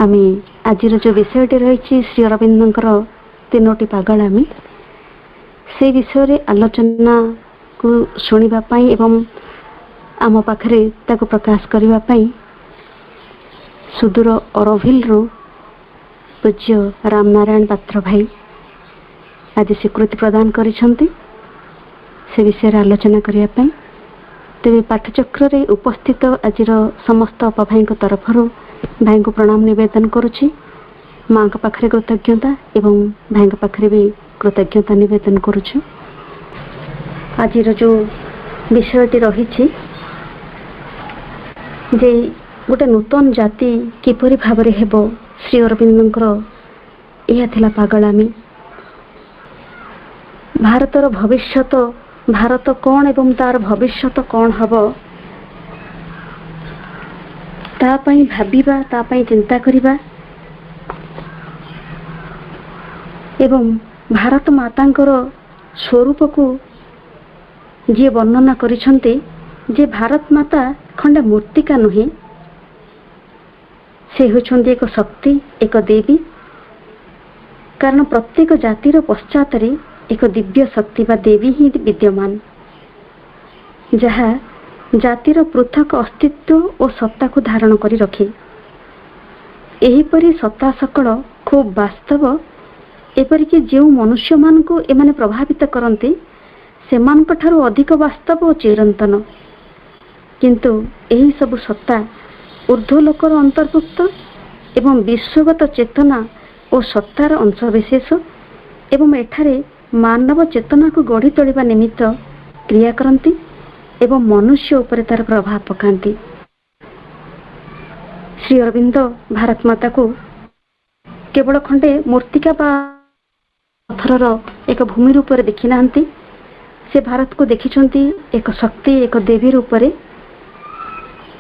आमे आज जो विषयटी रही श्री अरविंदर तीनोटी पागलामी से विषय आलोचना को शुणापी एवं आम पाखरे ताको प्रकाश करने सुदूर अरभिल पूज्य रामनारायण पात्र भाई आज स्वीकृति प्रदान करिसेंती से विषय आलोचना करने तेरे पाठचक्र रे उपस्थित आज समस्त भाई तरफ भाई को प्रणाम निवेदन करुछि। माँ का पाखरे कृतज्ञता एवं भाई पाखरे भी कृतज्ञता निवेदन करुछु। आज जो विषयटी रही जे गोटे नूतन जाति किपरि भाबरे हेबो श्री अरविंदर यह थिला पागलामी। भारतर भविष्यत भारत कौन एवं तार भविष्यत कौन हबो तापाई भाबिबा तापाई चिंता करिबा एवं भारत मातांकर स्वरूप को जी वर्णना करिसंते जे भारत माता खंडे मूर्तिका नुहे से होछंती एक शक्ति एक देवी। कारण प्रत्येक जातिर पश्चात रे एक दिव्य शक्ति बा देवी ही विद्यमान जहा जातिर पृथक अस्तित्व और सत्ता को धारण करी रखे। एहीपरि सत्ता सकल खूब वास्तव एपरिक जो मनुष्य मान को एमाने प्रभावित करते सेमानक ठारू अधिक वास्तव और चिरंतन किंतु एही सब सत्ता ऊर्ध्वलोकर अंतर्भुक्त एवं विश्वगत चेतना और सत्तार अंशविशेष एवं एठारे मानव चेतना को गढ़ी तोलिबा निमित्त क्रिया करती एवं मनुष्य उपरे तार प्रभाव पकाती। श्री अरविंद भारत माता को केवल खंडे मूर्तिका बा पत्थर एक भूमि रूप में देखी नांती से भारत को देखिछंती एक शक्ति एक देवी रूप में।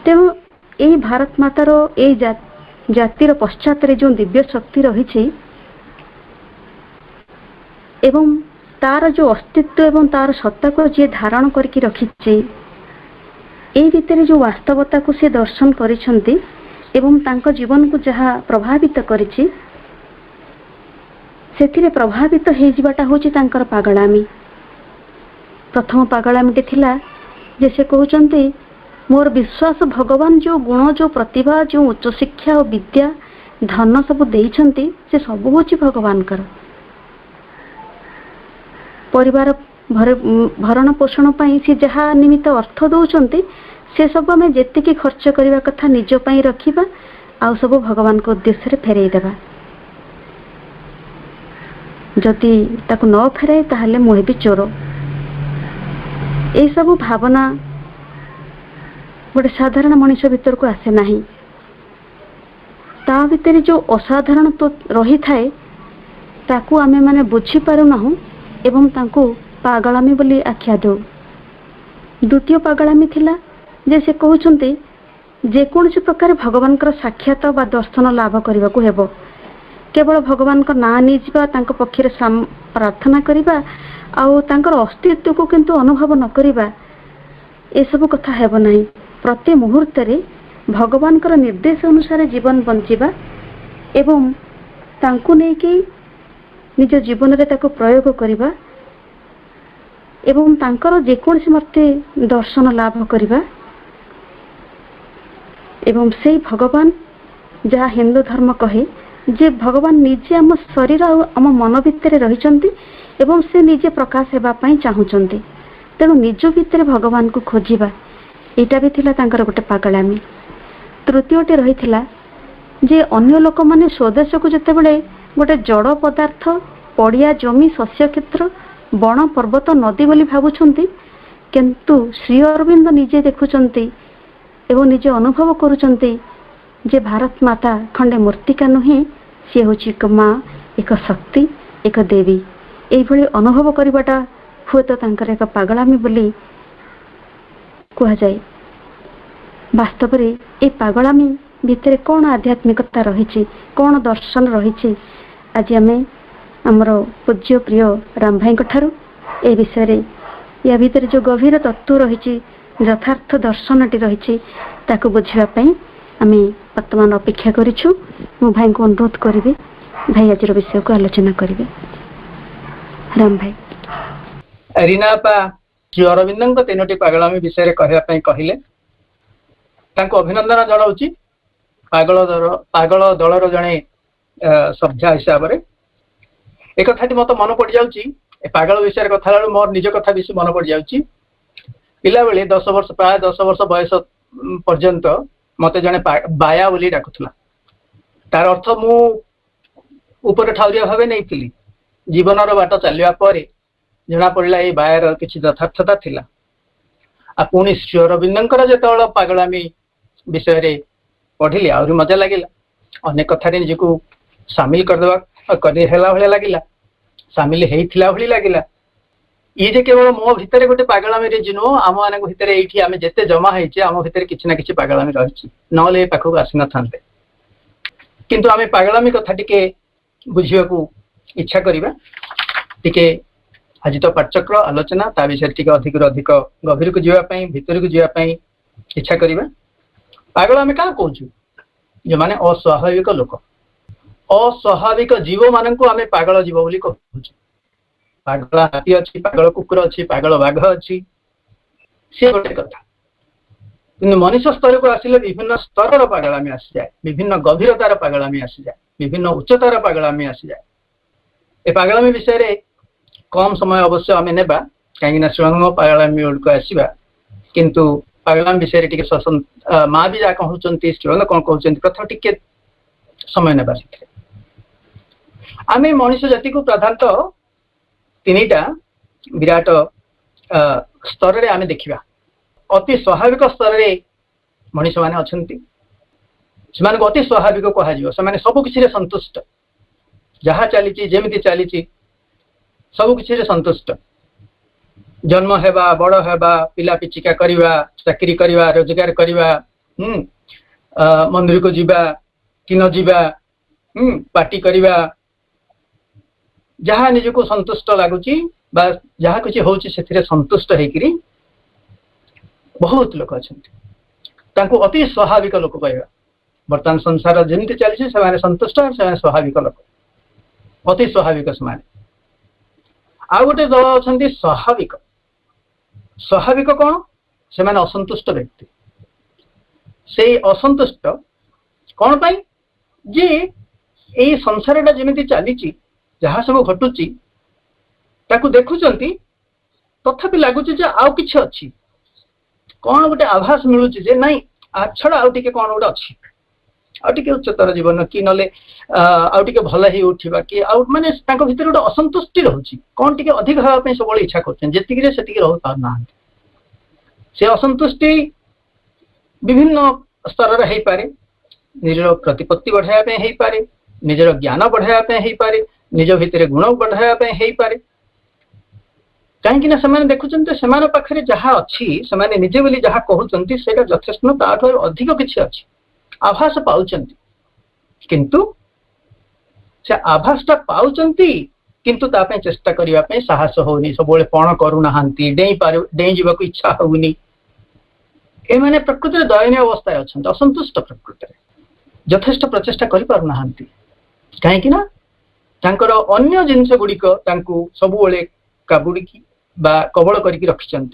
तेणु यही भारत मातार यही जातिर पश्चात जो दिव्य शक्ति रही एवं तार जो अस्तित्व एवं तार सत्ता को जी धारण करके रखी भितर जो वास्तवता को सी दर्शन करिसंती एवं तांको जीवन को जहाँ प्रभावित करिछि सेथिरे प्रभावित हो जिबाटा होछि तांकर पागलामी। प्रथम पागलामीटी थिला जे से कहउचंती मोर विश्वास भगवान जो गुण जो प्रतिभा जो उच्च शिक्षा और विद्या धन सब देइछंती से सब होछि भगवानकर। परिवार भरण पोषण पाई से जहाँ निमित्त अर्थ दौरान से सब आम जी खर्च करने कथा निज पाई रखा आउ सब भगवान को उद्देश्य फेरई देवा। जदि ताको न फेराए ताहले मुहे भी चोर। यही सब भावना गोटे साधारण मनुष्य भीतर को आसे नहीं। ता भीतर जो असाधारण तो रही थाए ताकू आमे माने बुझी पारु नाहु एवं तांको पागलामी बोली आख्या दो। द्वितीय पागलामी थिला जे से कहउछंती जे कोनसी प्रकार भगवान कर साक्षात बा दर्शन लाभ करबा को हेबो केवल भगवान को ना नि जिबा तांको पक्षरे प्रार्थना करिबा आउ तांकर अस्तित्व को किंतु अनुभव न करिबा ए सब कथा हेबो नाही। प्रति मुहूर्त रे भगवान कर निर्देश अनुसार जीवन बंचिबा एवं तांको नै कि निज जीवन रे ताको प्रयोग करिबा एवं तांकर जेकोसी मते दर्शन लाभ करिबा एवं से भगवान जहाँ हिंदू धर्म कहे जे भगवान निजे आम शरीर आम मन भितर रहिचंती एवं से निजे प्रकाश हेबा पई चाहुचंती। तेणु निज भितर भगवान को खोजिबा एटा भी थिला तांकर गोटे पागलामी। तृतीयटी रहिथिला जे अन्य लोक माने स्वदेश को जते बेले गोटे जड़ पदार्थ पड़िया जमी शस्य क्षेत्र बण पर्वत नदी बोली भावुछंती किंतु श्री अरविंद निजे देखुचंती एवं निजे अनुभव करुचंती जे भारत माता खंडे मूर्तिका नुहे सी होची एक माँ एक शक्ति एक देवी। एभली अनुभव करवाटा हुए तो तांकर एक पागलामी बोली कह जाए। वास्तव में ये पागलामी भितर कौन आध्यात्मिकता रही कौन दर्शन रही आज आम आमर पूज्य प्रिय राम भाई ठारू ए विषय या भितर जो गभीर तत्व रही यथार्थ दर्शनटी रही ताकू बुझापी आम वर्तमान अपेक्षा करिछु मो भाई को अनुरोध करिवे भाई आज विषय को आलोचना करिवे। राम भाई रीना पा श्री अरविंद तीनोटी पागलामी विषय कहले अभिनंदन जनाऊँ। पागल दलर जड़े सभ्या हिसाब से एक कथा मत मन पड़ जाऊँगी पागल विषय कथा मोर निज कथा भी मन पड़ जाऊँगी। पिला बेले 10 वर्ष प्राय 10 वर्ष बयस पर्यंत मत जड़े बाया बोली डाकुला तार अर्थ मु ऊपर ठाउरिया भाव नहीं जीवन बाट चलवा जना पड़ा ये बायार किसी यथार्थता थिला। आ पुणी श्री अरविंदर जो पागलामी विषय पढ़िली आहरी मजा लगे अनेक कथा निजक सामिल करदेला भाया लगे सामिल होता लगे। ये जे केवल मो भितर गोटे पागलामी नुह आम मान भितर ये आम जिते जमा होइछे आम भितर किसी ना किसी पागलामी रही ना पाखक आसी न था किंतु आम पागलामी कथा टिके बुझा इच्छा करवा टिके आज तो पाठचक्र आलोचना ता विषय टिके अधिक अधिक गभीर को जावाई भितर को जावाई इच्छा करवा। पागल आम क्या कहूँ जो मैंने अस्वाभाविक लोक अस्वाभाविक जीव मान आम पागल जीव बोली कहूँ। पागल हाथी अच्छी पागल कुकुर अच्छी पागल बाघ अच्छी सी गोटे कथा कि मनुष्य स्तर को आसिले विभिन्न स्तर पागलामी आसी जाए विभिन्न गभीरतार पागलामी आसी जाए विभिन्न उच्चतार पागलामी आसी जाए। ए पागलामी विषय कम समय अवश्य आम ने कहीं शिव पागलामी को आसवा किंतु पागलामी विषय टी माँ भी जहाँ कहते शिव कौन कहते प्रथम टिके समय ने आम मनुष्य जाति को प्रधानतः 3टा विराट स्तर में आम देखा अति स्वाभाविक स्तर में मनीष मैंने अच्छा से अति स्वाभाविक कह सबकि संतुष्ट जहाँ चली जमी चली सबकि संतुष्ट जन्म हेबा बड़ हेबा पिला पिचिका करवा चाकरी करवा रोजगार करवा मंदिर को जीवा कि न जीवा पार्टी करवा जहाँ निजको संतुष्ट लगुच जहाँ किसी हूँ से संतुष्ट होकरी बहुत लोग अच्छा अति स्वाभाविक लोक कह बर्तमान संसार जमी चली संतुष्ट से स्वाभाविक लोक अति स्वाभाविक से आउ गोटे दल अच्छा स्वाभाविक स्वाभाविक कौन से असंतुष्ट व्यक्ति से असंतुष्ट कौन पाई जे यही संसार टा जमी चली जहाँ सब घटुची ताकू देखुंट तथापि लगुच आउ कि अच्छी कौन गोटे आभास मिलूँ जे नाई छड़ा आउ टे कौन गोटे अच्छी आउटे उच्चतर जीवन कि ना आउटे भल ही उठा कि आउ माने भीतर गोटे असंतुष्टि रोचे कौन टे अधिक हाँपाई सब इच्छा कर रही पाना से असंतुष्टि विभिन्न स्तर हो पारे निजर प्रतिपत्ति बढ़ाया हो पारे निजर ज्ञान बढ़ाया हो पारे निज भितर गुण बढ़ाया हो पारे कहीं देखुं से पाखे जहाँ अच्छी से निजे बोली जहाँ कहते हैं यथेष्ट ताठू अधिक किसी अच्छी आभास पाँच किंतु से आभासटा पाँच किंतु तापे चेष्टा करने साहस होनी सब पण करूना डेई जावाक इच्छा होनी एमाने प्रकृति दयनीय अवस्था अच्छा असंतुष्ट प्रकृति यथेष्ट प्रचेषा करना कहीं अन्य जिनस गुड़िक सब काबुड़ी कबल कर रखिंट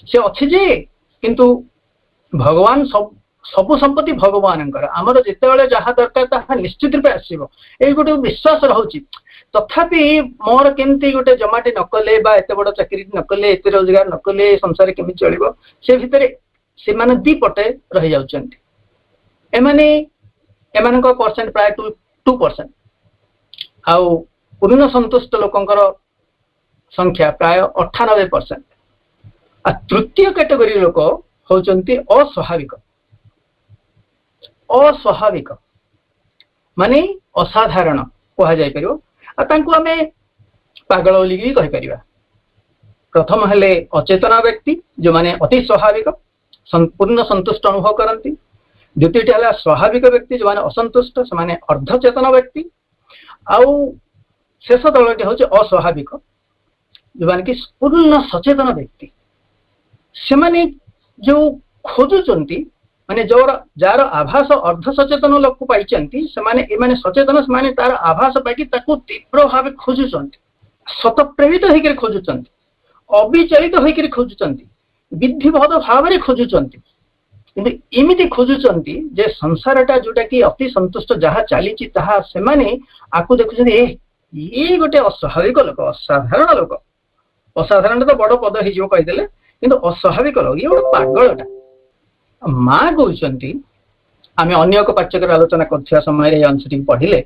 से अच्छे जे किंतु भगवान सब संपत्ति भगवान आमर जिते जहाँ दरकार ता निश्चित रूप आसो ये गोटे विश्वास रोचे तथापि मोर केमती गोटे जमाटे नकले एत बड़ चाकरी नकले एत रोजगार नकले संसार केमी चलो से भितर से दी पटे रही जाउछन्ति एमान परसेंट प्राय 2% आउ पूर्ण संतुष्ट लोकंकर संख्या प्राय 98%। तृतीय कैटेगरी लोक होचंती अस्वाभाविक अस्वाभाविक माने असाधारण कह जाय परियो तांको आमे पागल बोली भी कहि परिबा। प्रथम हेले अचेतना व्यक्ति जो माने अति स्वाभाविक संपूर्ण संतुष्ट अनुभव करती। द्वितीय है स्वाभाविक व्यक्ति जो माने असंतुष्ट से माने अर्धचेतन व्यक्ति आउ शेष दलटी हूँ अस्वाभाविक जो माने कि पूर्ण सचेतन व्यक्ति से माने जो खोजुचंती माने जार आभास अर्ध सचेतन लोक पाई एमाने सचेतन से तार आभास पाई तीव्र भाव खोजुंट सत प्रेरित होकर खोजुंट अविचलित होकर खोजुंट विधिवत भाव में खोजुंट कि इमिति खोजुंट जे संसारटा जोटा कि अति संतुष्ट जहाँ चली से आपको देखुं ये गोटे अस्वाभाविक लोक असाधारण लोक असाधारण तो बड़ पद हो कहीदेले कि अस्वाभाविक लोक ये गोटे पागलटा माँ कहते आम अन्य एक पाठ्यक्रम आलोचना कर समय अंशटी पढ़िले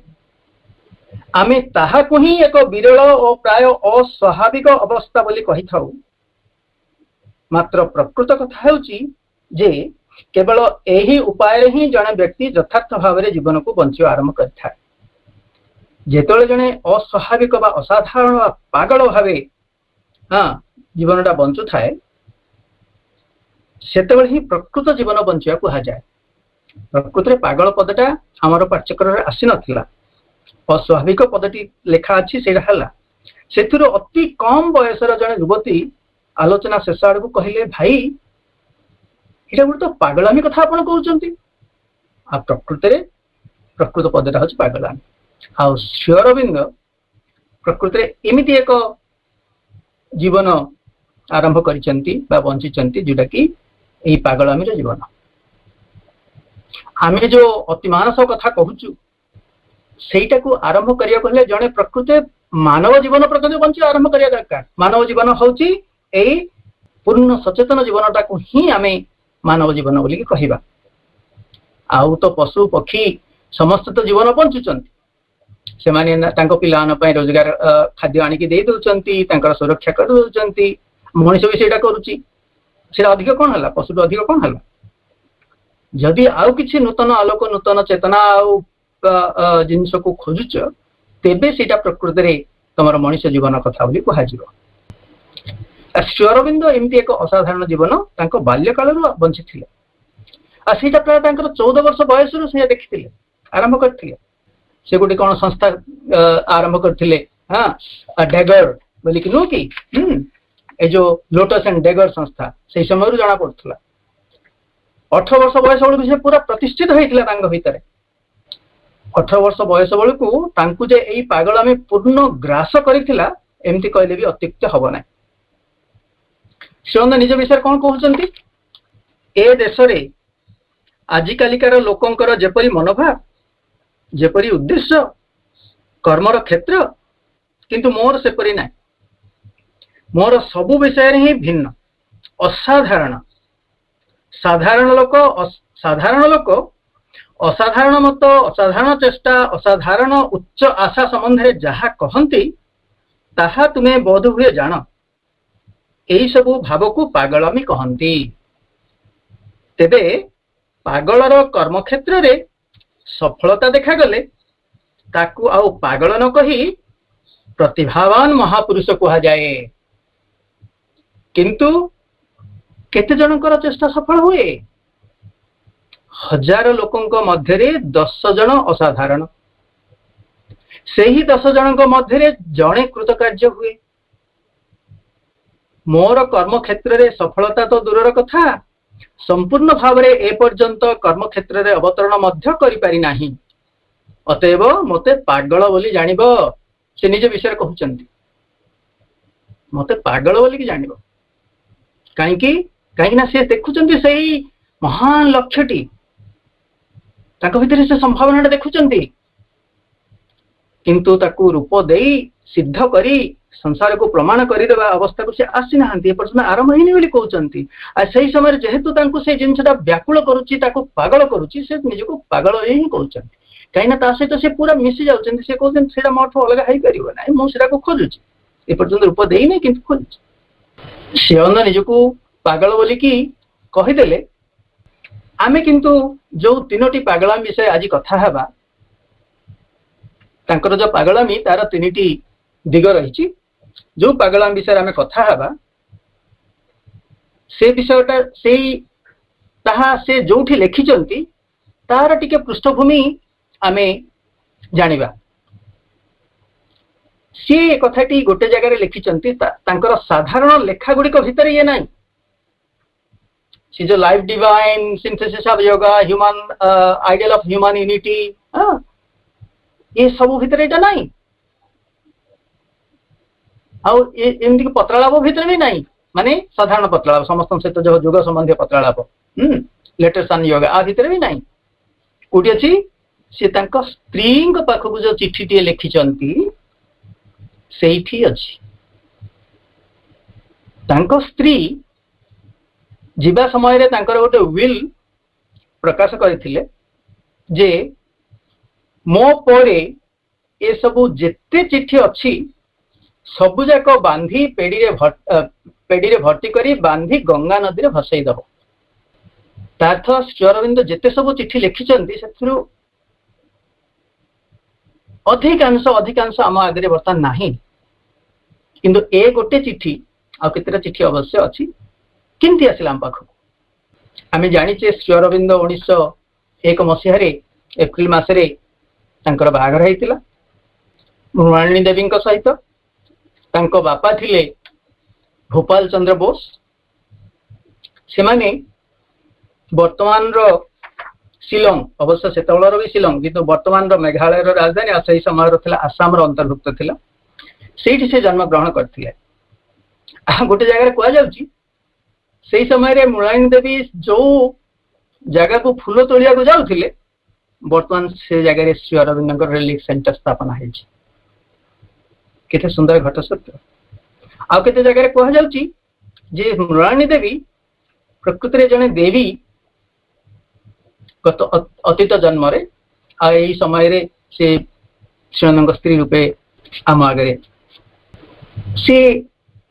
आमे ताहाकु ही एक विरल और प्राय अस्वाभाविक अवस्था बोली कही थाउ मात्र प्रकृत कथा हेउची जे केवल यही उपाय ही जड़े व्यक्ति यथार्थ भाव में जीवन को बंचिया आरंभ करता है जेतोले जड़े अस्वाभाविक बा असाधारण बा पागल भाव हाँ जीवनटा बंचु थाए सेतेबेले ही प्रकृत जीवन बंचिया कहा जाए प्रकृत में पागल पदटा आमर पाठ्यक्रम आसी नथिला अस्वाभाविक पदटी लेखा अच्छी से अति कम बयसर जड़े युवती आलोचना शेष आड़ को कहले भाई ये गोटे तो पागलामी कथा आप कहते प्रकृत पदटा हूँ पागलामी आ श्री अरविंद प्रकृत में एमती एक जीवन आरंभ करिसेंती बा बंचिचंती जोटा कि यही पागलामी जीवन आम जो अतिमानस कथा कहूचु सेटा को आरंभ करिया कहले जड़े प्रकृत मानव जीवन प्रकृति बंची आरंभ करिया दरकार मानव जीवन होची एई पूर्ण सचेतन जीवनटा को ही आमे मानव जीवन बोली कहबा आउ तो पशु पक्षी समस्त तो जीवन बंचुचंती से माने तांको पिलान पय रोजगार खाद्य आनिकी दे दउचंती तांकर सुरक्षा कर दउचंती मनुष्य भी सेटा करूची सेटा अधिक कोन हला पशु अधिक कोन हला जदि आउ किछि नूतन आलोक नूतन चेतना आउ जिनस को खोजुच तेबे सेटा प्रकृति रे तमर मनुष्य जीवन कथा बोली कहा जीव श्री अरविंद एमती एक असाधारण जीवन तांको बाल्यकाल बंची थिले आ सेटा प्राय तांकर 14 वर्ष बयस रु से देखिथिले आरंभ करथिले से गोटे कौन संस्था आरंभ करथिले हां डैगर बोली कि नो कि ए जो लोटस एंड डैगर संस्था से समय रु जाना पड़थला 18 वर्ष बयस बेलू से पूरा प्रतिष्ठित होता भितर 18 वर्ष बयस बेलू जे यही पागलामी पूर्ण ग्रास करथिला एमती कहले भी अत्युक्त हब ना से निज विषय कौन कहते ए देश रे आजिकालिकार लोकंकर जेपरी मनोभाव जेपरी उद्देश्य कर्मर क्षेत्र किंतु मोर सेपरी ना मोर सबु विषय ही भिन्न असाधारण साधारण लोक असाधारण मत असाधारण चेष्टा असाधारण उच्च आशा संबंध जहा कहती ताहा तुम्हें बोध हुए जान यही सबु भाव को पागलामी कहती तेबे पागलर कर्म क्षेत्र रे सफलता देखागले ताकू आउ पागल न कही प्रतिभावान महापुरुष कहा जाए किंतु केते जनकर चेष्टा सफल हुए 1000 लोकंक मध्य 10 जन असाधारण से ही 10 जनक मध्य जड़े कृतकार्य हुए मोर कर्म क्षेत्र रे सफलता तो दूरर कथा संपूर्ण भाव में एपर्यंत कर्म क्षेत्र रे अवतरण मध्य करि पारि नाही अतएव मते पागल बोली जानिब से निज विषय कहउचंती मते पागल बोली कि जानिब कहीं ना से देखुचंती सही महान लक्ष्यटी ताको भितर से संभावना देखुचंती किंतु ताकू रूप देई सिद्ध करी संसार को प्रमाण करदेवा अवस्था को से आसी ना आरंभ ही नहीं कहते से समय जेहेतु से जिनसा व्याकुल करुच्ची पागल करुच्ची से निजको पागल ही कहते कहीं सहित से पूरा मिसी जाऊँ से कहते मोठू अलग हो पार ना मुझे खोजुची एपर्यंत रूप देना कि खोजुची से निजको पागल बोलिकी कहीदेले आमे किंतु जो 3टी पागलामी विषय आज कथा हेबा तांकर जो पागलामी तार 3टी दिग रही जो पागलामी विषय आमे कथा हेबा से विषयटा से जोठी लिखिचंती तार टिके पृष्ठभूमि आमे जानिबा सी कथाटी गोटे जगह लिखिचंती तांकर साधारण लेखा गुड़िक भितर ये नहीं सी जो life divine synthesis of yoga human ideal of human unity ये सब भितर एटा नहीं आमती पत्रालाप भितर भी नहीं माने साधारण पत्रालाप समस्त सहित जो जोग संबंधी पत्रालाप लेटेस्ट ऑन योगा आ भितर भी नहीं कोटी अच्छी से स्त्री पाखक जो चिठी लिखिंट से अच्छी स्त्री जीवा समय रे गोटे विल प्रकाश करथिले जे मो परे ए सबु जेते चिठी अच्छी सबु जाक बांधी पेड़ी रे भर्ती करी बांधी गंगा नदी रे भसई दब तार्थ श्री अरविंद जेते सबु चिठी लिखिंट से अधिकांश आम आगे बर्तमान नहीं किंतु ए गोटे चिठी आ केतेटा चिठी अवश्य अच्छी किंती आसिला आम पाखक आम जाचे श्री अरविंद 1901 मसीह एप्रिल मसरे बाहाघर होता मृणालिनी देवी सहित बापा थिले भोपाल चंद्र बोस से माने वर्तमान शिलंग अवश्य से भी शिलंग किंतु वर्तमान मेघालय राजधानी आ सही समय आसाम अंतर्भुक्त थिला सेठी से जन्म ग्रहण करथिले गोटे जगह कहुच्छी से समय मृणालिनी देवी जो जगह को फूल तोलिया को जाउथिले वर्तमान से जगह श्री अरविंद रिलीफ सेंटर स्थापना है केते सुंदर घट सत्य आ केते जगह कहुच्छी जे मृणालिनी देवी प्रकृति रे जने देवी गत अतीत जन्म आई समय रे से श्रीनंद स्त्री रूपे आम आगे सी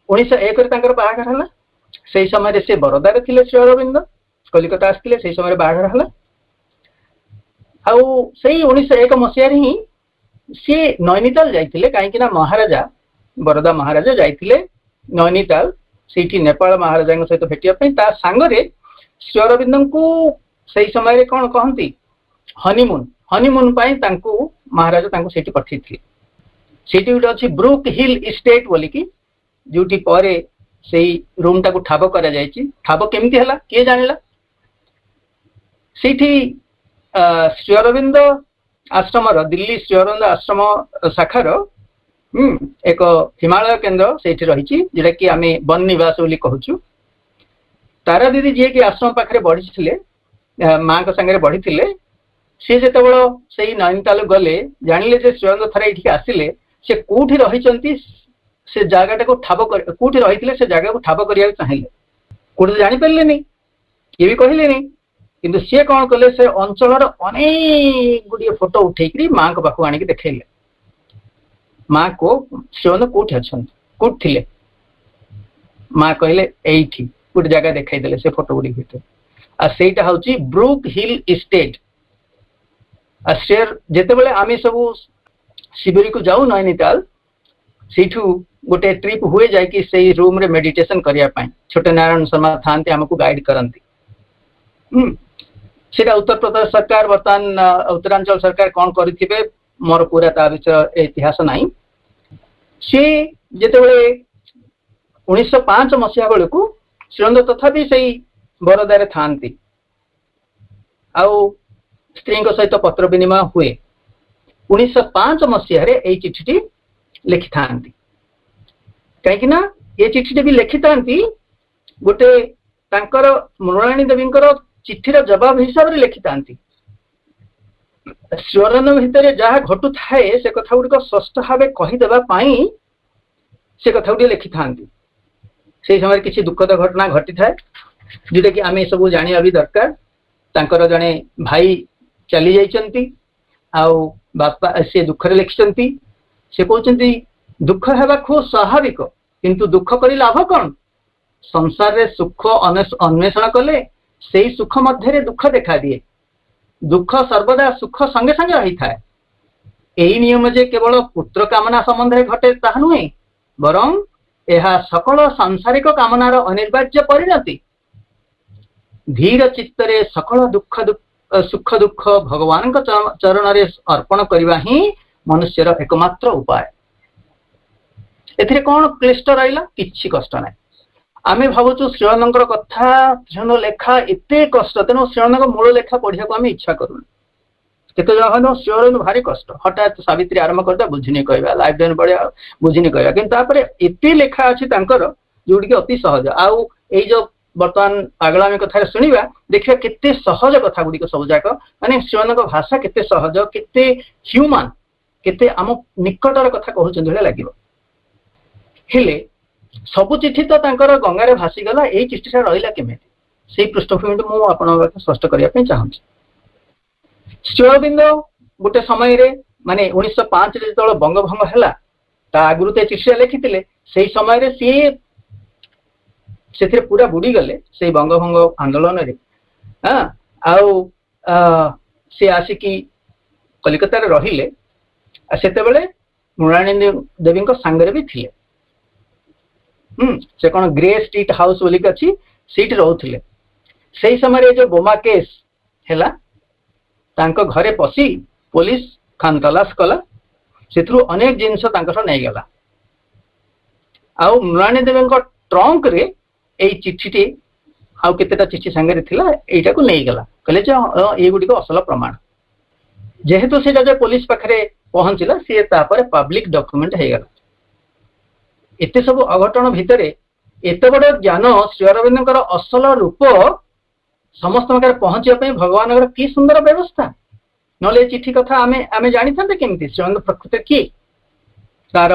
1901 बाहाघर है से समय से बरोदा थे श्री अरविंद कलिकता आसते से समय बाहाघर है आई 1901 मसीह ही सी नैनीताल जाइए कहीं महाराजा बरोदा महाराजा जाइए नैनीताल से नेपाल महाराजा सहित भेटिया सांगरे श्री अरविंद को से समय कौन कहती हनीमून हनीमून महाराजा से पठे से गोटे अच्छी ब्रुक हिल इस्टेट बोलिकी जोटी पर से रूम टाक ठाब कर ठाब केमती है किए जानिला श्री अरविंद आश्रम दिल्ली श्री अरविंद आश्रम शाखार एक हिमालय केन्द्र से रही जोटा कि आम वन निवास बोली कहूँ तारा दीदी जी कि आश्रम पाखे बढ़ी माँ सांगे बढ़ी सी जो से नैनीताल गले जानिले श्री अरविंद थरे ये आसिले से कौटी रही से जगह को ठाब कौटी रही से जगह को ठाब करने चाहिए कौटी जापारे ये भी कहले किंतु सी कौन कले से अंचल अनेक गुड़िए फोटो उठे माँ को पाखु आनिक देखले माँ को श्री कौटी अच्छा कौटी थे माँ कहले यही गोटे जगह देखा से फोटो गुड़ी भर आईटा हूँ ब्रुक हिल इस्टेट जिते आम सब शिविर को जाऊ नैनीताल से गोटे ट्रिप हुए जाकि से रूम रे मेडिटेशन करने छोटे नारायण शर्मा था आमको गाइड करती सेटा उत्तर प्रदेश सरकार बर्तमान उत्तरांचल सरकार कौन करेंगे मोर पूरा ता विषय इतिहास नहीं सी जिते 1905 मसीहा बेलू श्रीनंद तथापि से बरोदारे था स्त्री सहित पत्र विनिमय हुए 1905 मसीह चिठी लिखि था कहीं ये चिठी भी लिखि था गोटे मृणालिनी देवी चिठीर जवाब हिसाब से लिखि था श्री अरविंद भितर जहाँ घटू थाए से कथा गुड़िक स्पष्ट भाव कहीदेवाई से कथा गुड़ी लिखि था से समय किसी दुखद घटना घटी थाए जोटा कि आम सब जाना भी दरकार जड़े भाई चली जाइए बापा से दुखरे लिखिंट से कहते दुख है खूब स्वाभाविक किंतु दुख कर लाभ कौन संसार रे सुख अन्वेषण कले से सुख मध्य दुख देखा दिए दुख सर्वदा सुख संगे संगे रही था यही नियम जे केवल पुत्र कामना संबंध में घटे ता नुहे बरं यह सकल सांसारिक कामनार अनिर्वाज्य परिणति धीर चित्तरे सकल सुख दुख भगवान चरण रे अर्पण करवा ही मनुष्यर एकमात्र उपाय एथिरे कौन क्लिष्ट रहा कि कष्ट ना आमे भावुछु श्रीअरविंदर कथा श्रीअरविंद लेखा एते कष्ट तेणु श्रीअरविंदर मूल लेखा पढ़िया को आम इच्छा करूँ केते जन श्रीअरविंद भारी कष्ट हठात सावित्री आरंभ करता बुझिनी कहवा लाइफ डेन बढ़िया बुझिनी कहवा कि एते लेखा अच्छी जोटी कि अति सहज आउ जो बर्तमान पागलामी कथा शुणा देखिए केते सहज कथा गुड़िक सब जाक माने श्रीअरविंद भाषा केते सहज केते ह्यूमान केते आम निकटर कथा कहते लगे हेले सबु चिठी तो गंगार भासीगला यही चिठीटा रहा केमी से पृष्ठभूमि मुझे स्पष्ट करने चाहूँगी श्रीअरविंद गोटे समय माने 1905 जो बंगभंग है आगु तो चिठा लिखी से समय से पूरा बुड़ी गले से बंगभंग आंदोलन सी आसिकी कलिकता रहिले से मृणालिनी देवी सांगे भी थे से कौन ग्रे स्ट्रीट हाउस बोलिक अच्छी सीट रोते से समय जो बोमा केस है घरे पशि पुलिस खान तलाश कला से अनेक जिनस नहीं गला आउ मृणालिनी देवी ट्रंक रे यही चिठीटी आउ केतेटा चिठी सांगे थिला एटा को नहीं गला कहले ये गुडी को असल प्रमाण जेहेतु से जो पुलिस पाखरे पहुंचला सी पब्लिक डॉक्यूमेंट हो गला एते सब अघटन भितर एत बड़ ज्ञान श्रीअरविंदर असल रूप समस्त पहुंचा भगवान की सुंदर व्यवस्था ना चिठी कथा आमे जानी था केमती श्रीअरविंद प्रकृति किए तार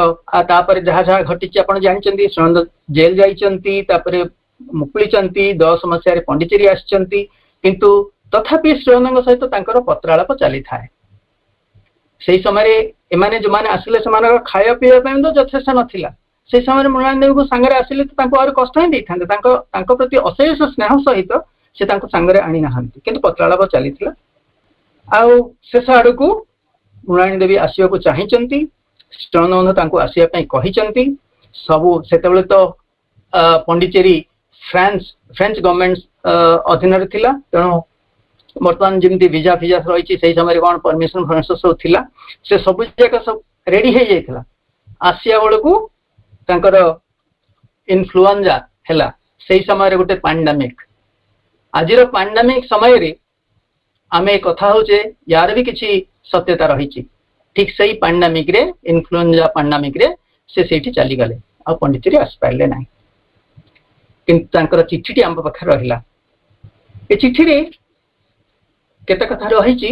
जहाँ जहाँ घटी आप जानते श्रीअरविंद जेल जाइए मुकुली 10 मसीह पंडिचेरी आसती किंतु तथापि श्रीअरविंद सहित पत्रालाप चली था से समय एमाने जो मैंने आसिले से खाया पीवा तो यथेष्ट नाला से समय मृणालिनी देवी को सांगे आसिले तो कष्ट ही था प्रति अशेष स्नेह सहित से सांगे आनी ना कि पत्रालाप चली शेष आड़ को मृणालिनी देवी आसवाक चाहिए श्रीअरविंद आसवाई सबू से तो पंडिचेरी फ्रेंच गवर्नमेंट अधीन थिला तेणु बर्तमान जमी वीजा फिजा रही से समय कौन परमिशन फर्मिशन सब थिला से सब जाक सब रेडी हो जाता आसिया बेलू इनफ्लुएंजा है से समय गोटे पैंडेमिक आज पैंडेमिक समय आम कथा होचे यार भी किसी सत्यता रही ठीक से पैंडेमिक रे इनफ्लुएंजा पैंडेमिक रे से चली गले आ पंडिचेरी आसपारे ना कि चिठीटी आम पाखे रहा ए चिठी रे केते कथा रही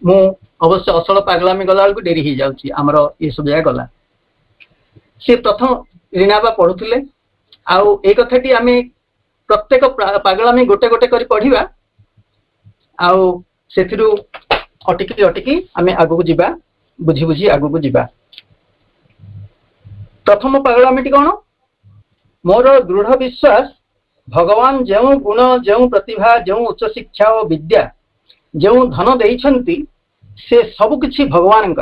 मु अवश्य असल पागलामी गला बेलू डेरी हो जाऊँगी आमर ये सब जगह गला सी प्रथम रीनाबा पढ़ुले आउ ए कथाटी आम प्रत्येक पागलामी गोटे गोटे कर पढ़ा आउ से अटिकी अटिकी आम आगू जावा बुझी बुझी आगू जावा प्रथम पागलामीटी कौन मोर दृढ़ विश्वास भगवान जो गुण जो प्रतिभा जो उच्च शिक्षा और विद्या जो धन देइछंती से सबकिछि भगवान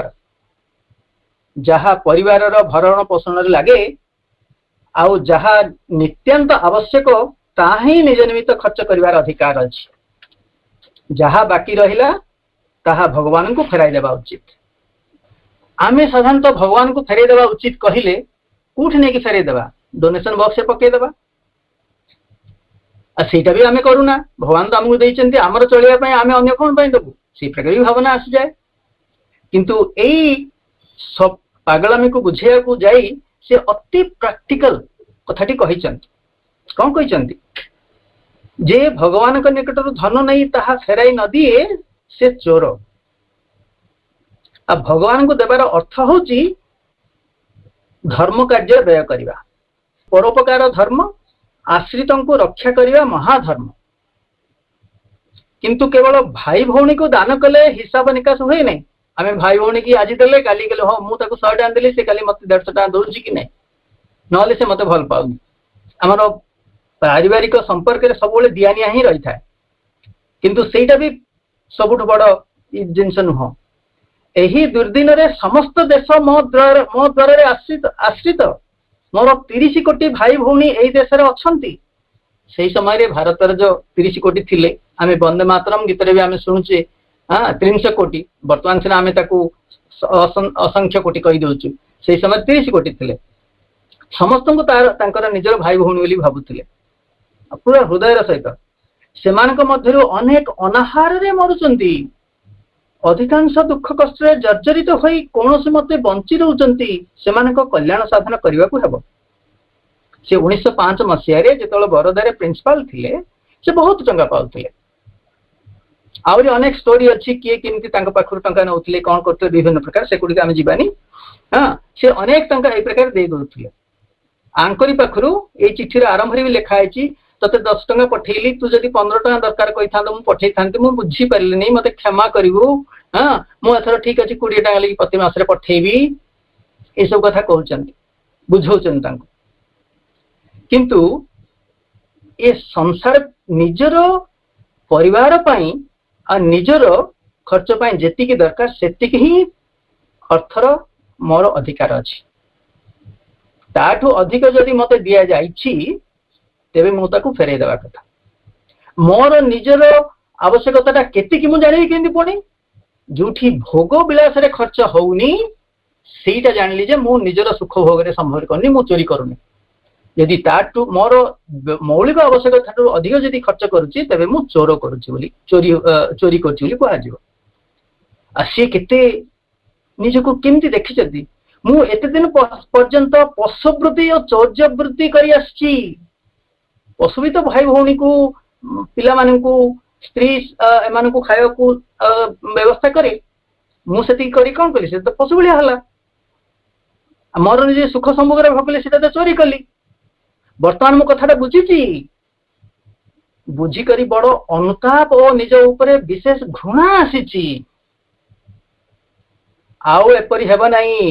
जहा परिवार भरण पोषण लगे आउ जहा नित्यांत आवश्यक ताही निज निमित्त खर्च करिवार अधिकार अछि जहा बाकी रहिला ताहा भगवान को फेराई देबा उचित आमे साधारणतः भगवान को फेराई देबा उचित कहिले कोठी नेकी फेराई देबा डोनेशन बॉक्स पकई देबा सीटा भी आम करूना भगवान तो आमको देइछंती आमर चलिया आम अन्य कौन देबू से प्रकार भी भावना आसी जाए किंतु यही सब पागलामी को बुझेया को जाई से अति प्रैक्टिकल कथाटी कौन कहते जे भगवान का निकट धन नहीं ताहा फेराई न दिए से चोर आ भगवान को देवार अर्थ होची धर्म कार्य व्यय करिवा परोपकार धर्म आश्रित को रक्षा करने महाधर्म किंतु केवल भाई भौणी को दान कले हिसाब निकास हुए नहीं आम भाई भौणी की आज देले काली कले हाँ मुझे 100 टका देली से काली मत 150 टका दौर कि नहीं ना से मत भल पाऊनी आमर पारिवारिक संपर्क सब दिआनिया ही रही था किंतु सेटा भी सबुठ बड़ जिनस नुह यही दुर्दिन रे समस्त देश मो द्वार आश्रित मोर 30 कोटी भाई भौणी यही देश अच्छी से समय भारत जो 30 कोटी थिले आम वंदे मातरम गीत भी आम शुणुचे 300 कोटी बर्तमान सीना आम असंख्य कोटी कही दौचु से समय 30 कोटी थिले ସମସ୍ତଙ୍କୁ ତାଙ୍କର ନିଜର ଭାଇ ଭଉଣୀ ବୋଲି ଭାବୁଥିଲେ ପୁରା ହୃଦୟର ସହିତ। ସେମାନଙ୍କ ମଧ୍ୟରୁ ଅନେକ ଅନାହାରରେ ମରୁଛନ୍ତି, ଅଧିକାଂଶ ଦୁଃଖ କଷ୍ଟରେ ଜର୍ଜରିତ ହୋଇ କୌଣସି ମତେ ବଞ୍ଚି ରହୁଛନ୍ତି। ସେମାନଙ୍କ କଲ୍ୟାଣ ସାଧନ କରିବାକୁ ହେବ। ସେ 1905 ମସିହାରେ ଯେତେବେଳେ ବରୋଦାରେ ପ୍ରିନ୍ସିପାଲ ଥିଲେ ସେ ବହୁତ ଟଙ୍କା ପାଉଥିଲେ। ଆହୁରି ଅନେକ ଷ୍ଟୋରି ଅଛି, କିଏ କେମିତି ତାଙ୍କ ପାଖରୁ ଟଙ୍କା ନେଉଥିଲେ, କଣ କରୁଥିଲେ, ବିଭିନ୍ନ ପ୍ରକାର, ସେଗୁଡିକ ଆମେ ଯିବାନି। ହଁ, ସେ ଅନେକ ଟଙ୍କା ଏଇ ପ୍ରକାର ଦେଇ ଦଉଥିଲେ। ଆଙ୍କରି ପାଖରୁ ଏଇ ଚିଠିର ଆରମ୍ଭରେ ବି ଲେଖା ହେଇଛି, ତତେ 10 ଟଙ୍କା ପଠେଇଲି, ତୁ ଯଦି 15 ଟଙ୍କା ଦରକାର କହିଥାନ୍ତୁ ମୁଁ ପଠେଇଥାନ୍ତି, ମୁଁ ବୁଝିପାରିଲିନି, ମତେ କ୍ଷମା କରିବୁ। ହଁ, ମୁଁ ଏଥର ଠିକ ଅଛି 20 ଟଙ୍କା ଲାଗି ପ୍ରତି ମାସରେ ପଠେଇବି। ଏସବୁ କଥା କହୁଛନ୍ତି, ବୁଝଉଛନ୍ତି ତାଙ୍କୁ। କିନ୍ତୁ ଏ ସଂସାର ନିଜର ପରିବାର ପାଇଁ ଆଉ ନିଜର ଖର୍ଚ୍ଚ ପାଇଁ ଯେତିକି ଦରକାର ସେତିକି ହିଁ ଅର୍ଥର ମୋର ଅଧିକାର ଅଛି। ତାଠୁ ଅଧିକ ଯଦି ମତେ ଦିଆଯାଇଛି ତେବେ ମୁଁ ତାକୁ ଫେରେଇ ଦେବା କଥା। ମୋର ନିଜର ଆବଶ୍ୟକତାଟା କେତିକି ମୁଁ ଜାଣିବି କେମିତି ପୁଣି? ଯୋଉଠି ଭୋଗ ବିଳାସରେ ଖର୍ଚ୍ଚ ହଉନି ସେଇଟା ଜାଣିଲି ଯେ ମୁଁ ନିଜର ସୁଖ ଭୋଗରେ ସମ୍ଭବ କରୁନି, ମୁଁ ଚୋରି କରୁନି। ଯଦି ତାଠୁ ମୋର ମୌଳିକ ଆବଶ୍ୟକତାଠୁ ଅଧିକ ଯଦି ଖର୍ଚ୍ଚ କରୁଛି ତେବେ ମୁଁ ଚୋର କରୁଛି ବୋଲି, ଚୋରି କରୁଛି ବୋଲି କୁହାଯିବ। ଆଉ ସିଏ କେତେ ନିଜକୁ କେମିତି ଦେଖିଛନ୍ତି? ମୁଁ ଏତେ ଦିନ ପର୍ଯ୍ୟନ୍ତ ପଶୁବୃତ୍ତି ଓ ଚୌର୍ଯ୍ୟବୃତ୍ତି କରି ଆସିଛି। ପଶୁ ବି ତ ଭାଇ ଭଉଣୀକୁ, ପିଲାମାନଙ୍କୁ, ସ୍ତ୍ରୀ ଏମାନଙ୍କୁ ଖାଇବାକୁ ବ୍ୟବସ୍ଥା କରେ। ମୁଁ ସେତିକି କରି କଣ କଲି? ସେ ତ ପଶୁ ଭଳିଆ ହେଲା। ମୋର ନିଜେ ସୁଖ ସମ୍ଭୋଗରେ ଭାବିଲେ ସେଟା ତ ଚୋରି କଲି। ବର୍ତ୍ତମାନ ମୁଁ କଥାଟା ବୁଝିଛି, ବୁଝିକରି ବଡ ଅନୁତାପ ଓ ନିଜ ଉପରେ ବିଶେଷ ଘୃଣା ଆସିଛି। ଆଉ ଏପରି ହେବ ନାହିଁ,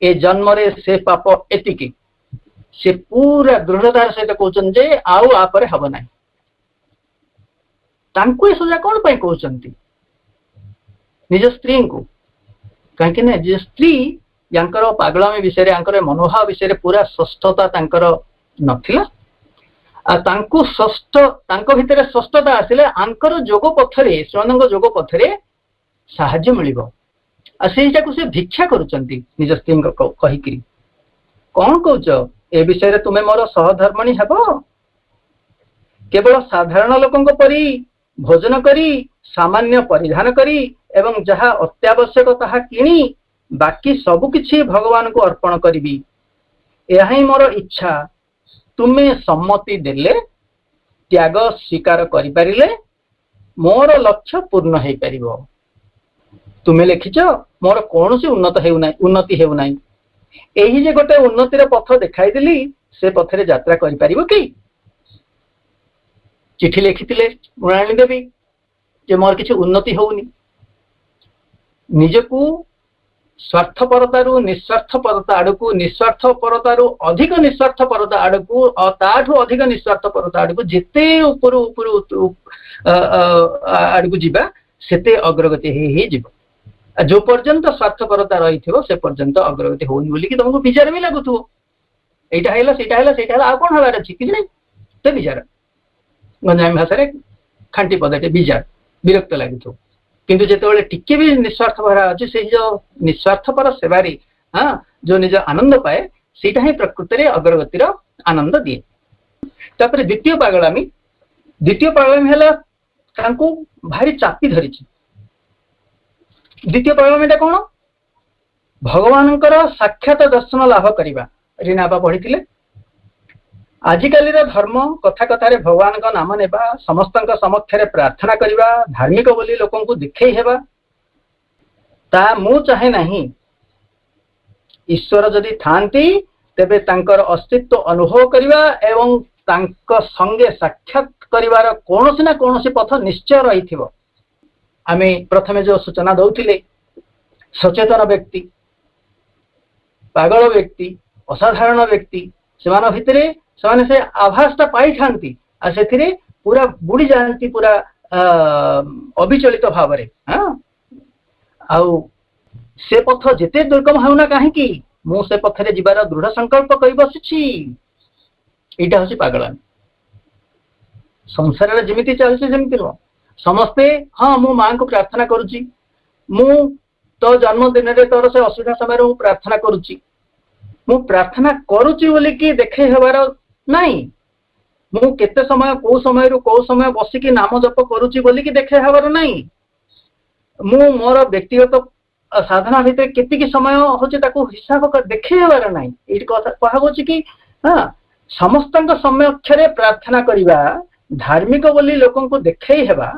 ଏ ଜନ୍ମରେ ସେ ପାପ ଏତିକି। ସେ ପୁରା ଦୃଢତାର ସହିତ କହୁଛନ୍ତି ଯେ ଆଉ ଆପରେ ହେବ ନାହିଁ। ତାଙ୍କୁ ଏ ସଜା କଣ ପାଇଁ କହୁଛନ୍ତି? ନିଜ ସ୍ତ୍ରୀଙ୍କୁ। କାହିଁକି ନା ଯେ ସ୍ତ୍ରୀ ୟାଙ୍କର ପାଗଳାମୀ ବିଷୟରେ, ୟାଙ୍କର ମନୋଭାବ ବିଷୟରେ ପୁରା ସ୍ପଷ୍ଟତା ତାଙ୍କର ନଥିଲା। ଆଉ ତାଙ୍କ ଭିତରେ ସ୍ପଷ୍ଟତା ଆସିଲେ ଆଙ୍କର ଯୋଗ ପଥରେ, ସେମାନଙ୍କ ଯୋଗ ପଥରେ ସାହାଯ୍ୟ ମିଳିବ। ଆଉ ସେଇଟାକୁ ସେ ଭିକ୍ଷା କରୁଛନ୍ତି ନିଜ ସ୍ତ୍ରୀଙ୍କ କହିକିରି। କଣ କହୁଛ? ଏ ବିଷୟରେ ତୁମେ ମୋର ସହଧର୍ମଣୀ ହେବ? କେବଳ ସାଧାରଣ ଲୋକଙ୍କ ପରି ଭୋଜନ କରି, ସାମାନ୍ୟ ପରିଧାନ କରି ଏବଂ ଯାହା ଅତ୍ୟାବଶ୍ୟକ ତାହା କିଣି ବାକି ସବୁ କିଛି ଭଗବାନଙ୍କୁ ଅର୍ପଣ କରିବି, ଏହା ହିଁ ମୋର ଇଚ୍ଛା। ତୁମେ ସମ୍ମତି ଦେଲେ, ତ୍ୟାଗ ସ୍ୱୀକାର କରିପାରିଲେ ମୋର ଲକ୍ଷ୍ୟ ପୂର୍ଣ୍ଣ ହେଇପାରିବ। ତୁମେ ଲେଖିଛ ମୋର କୌଣସି ଉନ୍ନତି ହେଉନାହିଁ। ଏହି ଯେ ଗୋଟେ ଉନ୍ନତିର ପଥ ଦେଖାଇଦେଲି, ସେ ପଥରେ ଯାତ୍ରା କରିପାରିବ କି? ଚିଠି ଲେଖିଥିଲେ ମୃଣାଳିନୀ ଦେବୀ ଯେ ମୋର କିଛି ଉନ୍ନତି ହଉନି। ନିଜକୁ ସ୍ୱାର୍ଥପରତାରୁ ନିଃସ୍ୱାର୍ଥପରତା ଆଡକୁ, ନିଃସ୍ୱାର୍ଥପରତାରୁ ଅଧିକ ନିଃସ୍ୱାର୍ଥପରତା ଆଡକୁ, ତାଠୁ ଅଧିକ ନିଃସ୍ୱାର୍ଥପରତା ଆଡକୁ ଯେତେ ଉପରୁ ଆଡକୁ ଯିବା ସେତେ ଅଗ୍ରଗତି ହେଇ ଯିବ। ଯୋଉ ପର୍ଯ୍ୟନ୍ତ ସ୍ୱାର୍ଥପରତା ରହିଥିବ ସେ ପର୍ଯ୍ୟନ୍ତ ଅଗ୍ରଗତି ହଉନି ବୋଲିକି ତମକୁ ବିଜାର ବି ଲାଗୁଥିବ। ଏଇଟା ହେଲା, ସେଇଟା ହେଲା, ସେଇଟା ହେଲା, ଆଉ କଣ ହେବାର ଅଛି? କିଛି ନାହିଁ, ସେ ବିଜାର। ଗଞ୍ଜାମୀ ଭାଷାରେ ଖାଣ୍ଟି ପଦଟେ ବିଜାର, ବିରକ୍ତ ଲାଗୁଥିବ। କିନ୍ତୁ ଯେତେବେଳେ ଟିକେ ବି ନିଃସ୍ୱାର୍ଥପର ଅଛି, ସେଇ ଯୋଉ ନିଃସ୍ୱାର୍ଥପର ସେବାରେ ଯୋଉ ନିଜ ଆନନ୍ଦ ପାଏ, ସେଇଟା ହିଁ ପ୍ରକୃତରେ ଅଗ୍ରଗତିର ଆନନ୍ଦ ଦିଏ। ତାପରେ ଦ୍ୱିତୀୟ ପାଗଳାମୀ ହେଲା ତାଙ୍କୁ ଭାରି ଚାପି ଧରିଛି। ଦ୍ୱିତୀୟ ପାଗଳାମୀଟା କଣ? ଭଗବାନଙ୍କର ସାକ୍ଷାତ ଦର୍ଶନ ଲାଭ କରିବା। ରୀନା ବାପା ପଢିଥିଲେ। ଆଜିକାଲିର ଧର୍ମ କଥା କଥାରେ ଭଗବାନଙ୍କ ନାମ ନେବା, ସମସ୍ତଙ୍କ ସମକ୍ଷରେ ପ୍ରାର୍ଥନା କରିବା, ଧାର୍ମିକ ବୋଲି ଲୋକଙ୍କୁ ଦେଖେଇ ହେବା, ତାହା ମୁଁ ଚାହେଁ ନାହିଁ। ଈଶ୍ୱର ଯଦି ଥାଆନ୍ତି ତେବେ ତାଙ୍କର ଅସ୍ତିତ୍ୱ ଅନୁଭବ କରିବା ଏବଂ ତାଙ୍କ ସଙ୍ଗେ ସାକ୍ଷାତ କରିବାର କୌଣସି ନା କୌଣସି ପଥ ନିଶ୍ଚୟ ରହିଥିବ। ଆମେ ପ୍ରଥମେ ଯୋଉ ସୂଚନା ଦଉଥିଲେ, ସଚେତନ ବ୍ୟକ୍ତି, ପାଗଳ ବ୍ୟକ୍ତି, ଅସାଧାରଣ ବ୍ୟକ୍ତି, ସେମାନଙ୍କ ଭିତରେ ସେମାନେ ସେ ଆଭାସଟା ପାଇଥାନ୍ତି ଆଉ ସେଥିରେ ପୁରା ବୁଡି ଯାଆନ୍ତି, ପୁରା ଅବିଚଳିତ ଭାବରେ। ଆଉ ସେ ପଥ ଯେତେ ଦୁର୍ଗମ ହେଉନା କାହିଁକି, ମୁଁ ସେ ପଥରେ ଯିବାର ଦୃଢ ସଂକଳ୍ପ କରି ବସିଛି। ଏଇଟା ହଉଛି ପାଗଳାମୀ। ସଂସାରରେ ଯେମିତି ଚାଲିଛି ସେମିତି ନୁହଁ। ସମସ୍ତେ ମୁଁ ମାଙ୍କୁ ପ୍ରାର୍ଥନା କରୁଛି, ମୁଁ ତୋ ଜନ୍ମଦିନରେ ତୋର ସେ ଅସୁବିଧା ସମୟରେ ମୁଁ ପ୍ରାର୍ଥନା କରୁଛି, मु प्रार्थना करुची बोली कि देखे हेबार नहीं, मु केते समय को समय रु को समय बसिकी नाम जप करुची बोली कि देखे हेबार नहीं, मु मोर व्यक्तिगत साधना भितर केतिकी समय होचे ताको हिसाब देखे हेबार नहीं। एठी कथा कहा होची कि हां समस्तक समक्षरे प्रार्थना करिबा धार्मिक बोली लोकन को देखै हेबा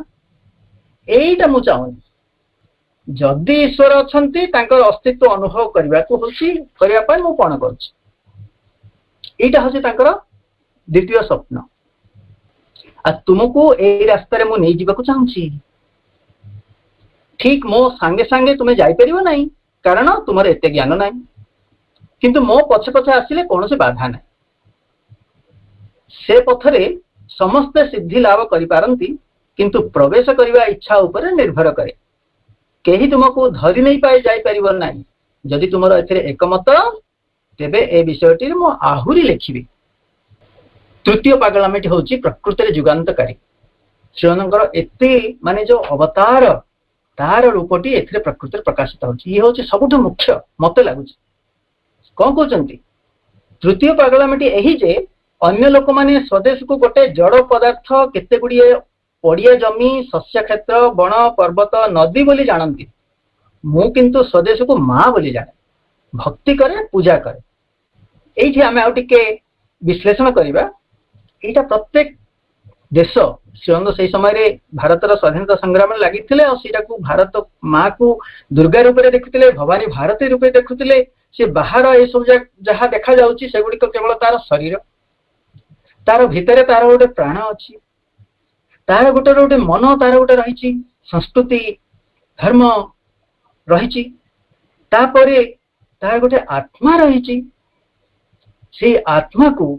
एईटा मु चाहूनी। जदि ईश्वर अछंती तांकर अस्तित्व अनुभव करबा को होची करिया पय मु पण करछि। एईटा होची तांकर द्वितीय स्वप्न। आ तुमको एई रास्ता रे मु नै जीवा को चाहूछि। ठीक मो सांगे सांगे तुम्हें जाई परिबो नहीं कारण तुमर एते ज्ञान नहीं, किंतु मो पछे पछे आसिले कोनोसी बाधा नहीं। से पथरे समस्त सिद्धि लाभ करि पारंती, किंतु प्रवेश करिवा इच्छा ऊपर निर्भर करे। केही तुमको धरि नहीं पाए जाई परिबो नहीं। जदि तुमर एथिरे एकमत तेबे ए विषयटी मो आहुरी लेखिबी। तृतीय पागलामिटी होची प्रकृति रे जुगान्तकारी। श्रीनगर एते माने जो अवतार तार रूपटी एथिरे प्रकृति प्रकाशित होची। ये होची सबुठ मुख्य मते लागुची। कोन कहउचंती तृतीय पागलामिटी एही जे अन्य लोक माने स्वदेश को गोटे जड़ पदार्थ केते गुड़िए पड़िया जमी शस्य क्षेत्र बण पर्वत नदी बोली जानती, मु किंतु स्वदेश को माँ बोली जाने, भक्ति करे पूजा करे। एठी आमे आउ टिके विश्लेषण करिबा। एटा प्रत्येक देश श्रीअंग से समय रे भारतर स्वाधीनता संग्राम लगी को भारत माँ को दुर्गा रूप में देखुले, भवानी भारती रूप देखुले। से बाहर ये सब जहाँ देखा जाउची सेगुड़िक केवल तार शरीर, तार भितर तार गोटे प्राण अच्छी, तार गोटे मन, तार गोटे रही संस्कृति धर्म रही, तार गोटे आत्मा रही। से आत्मा को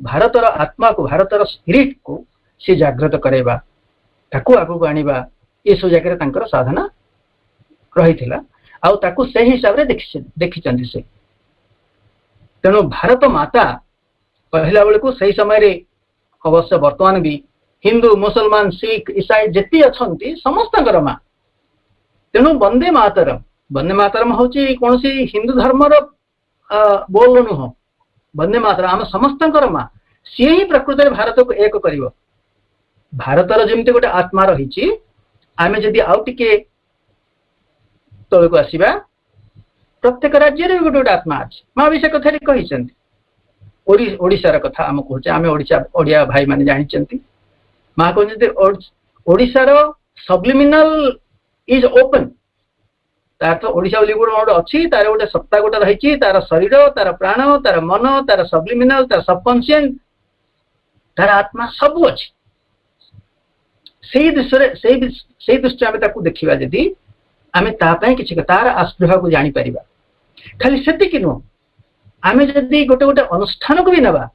भारतर स्पिरिट को से जागृत करेबा, ताकू आगू आनिबा, ये सब जगह तांकर साधना रही थिला। आउ ताकू से हिसाब रे देखिचंदी से। तेणु भारत माता कहला बेले को सही समय रे अवश्य वर्तमान भी हिंदू मुसलमान सिख ईसाई जेती अछंती समस्तकर माँ। तेणु वंदे मातरम होची कोनसी हिंदू धर्मर बोल नुह। वंदे मातरम आम समस्तकर माँ। सी ही प्रकृति भारत को एक करिवो। भारतर जमिति गोटे आत्मा रही, आमे जदि आउ टिके तळको आसीबा प्रत्येक राज्य रे गोटे गोटे आत्मा अछि। माँ भी से कथा कही ओडिशार कथा आम कहूचे, आम ओडिया भाई माने जानिचंती। माँ कहते ओडिशार सब्लिमिनाल इज ओपन। तार तो ओडिशा बोली गोटे अच्छी, तार गोटे सत्ता गोटे रही, तार शरीर, तार प्राण, तार मन, तार सब्लिमिनाल, तार सबकॉन्शियस, तार आत्मा सब अच्छी। से दृष्टि आम देखा जदि आम कि तार आस्पृहा को जापर। खाली से नुह, आम जदि गोटे गोटे अनुष्ठान को भी नवा,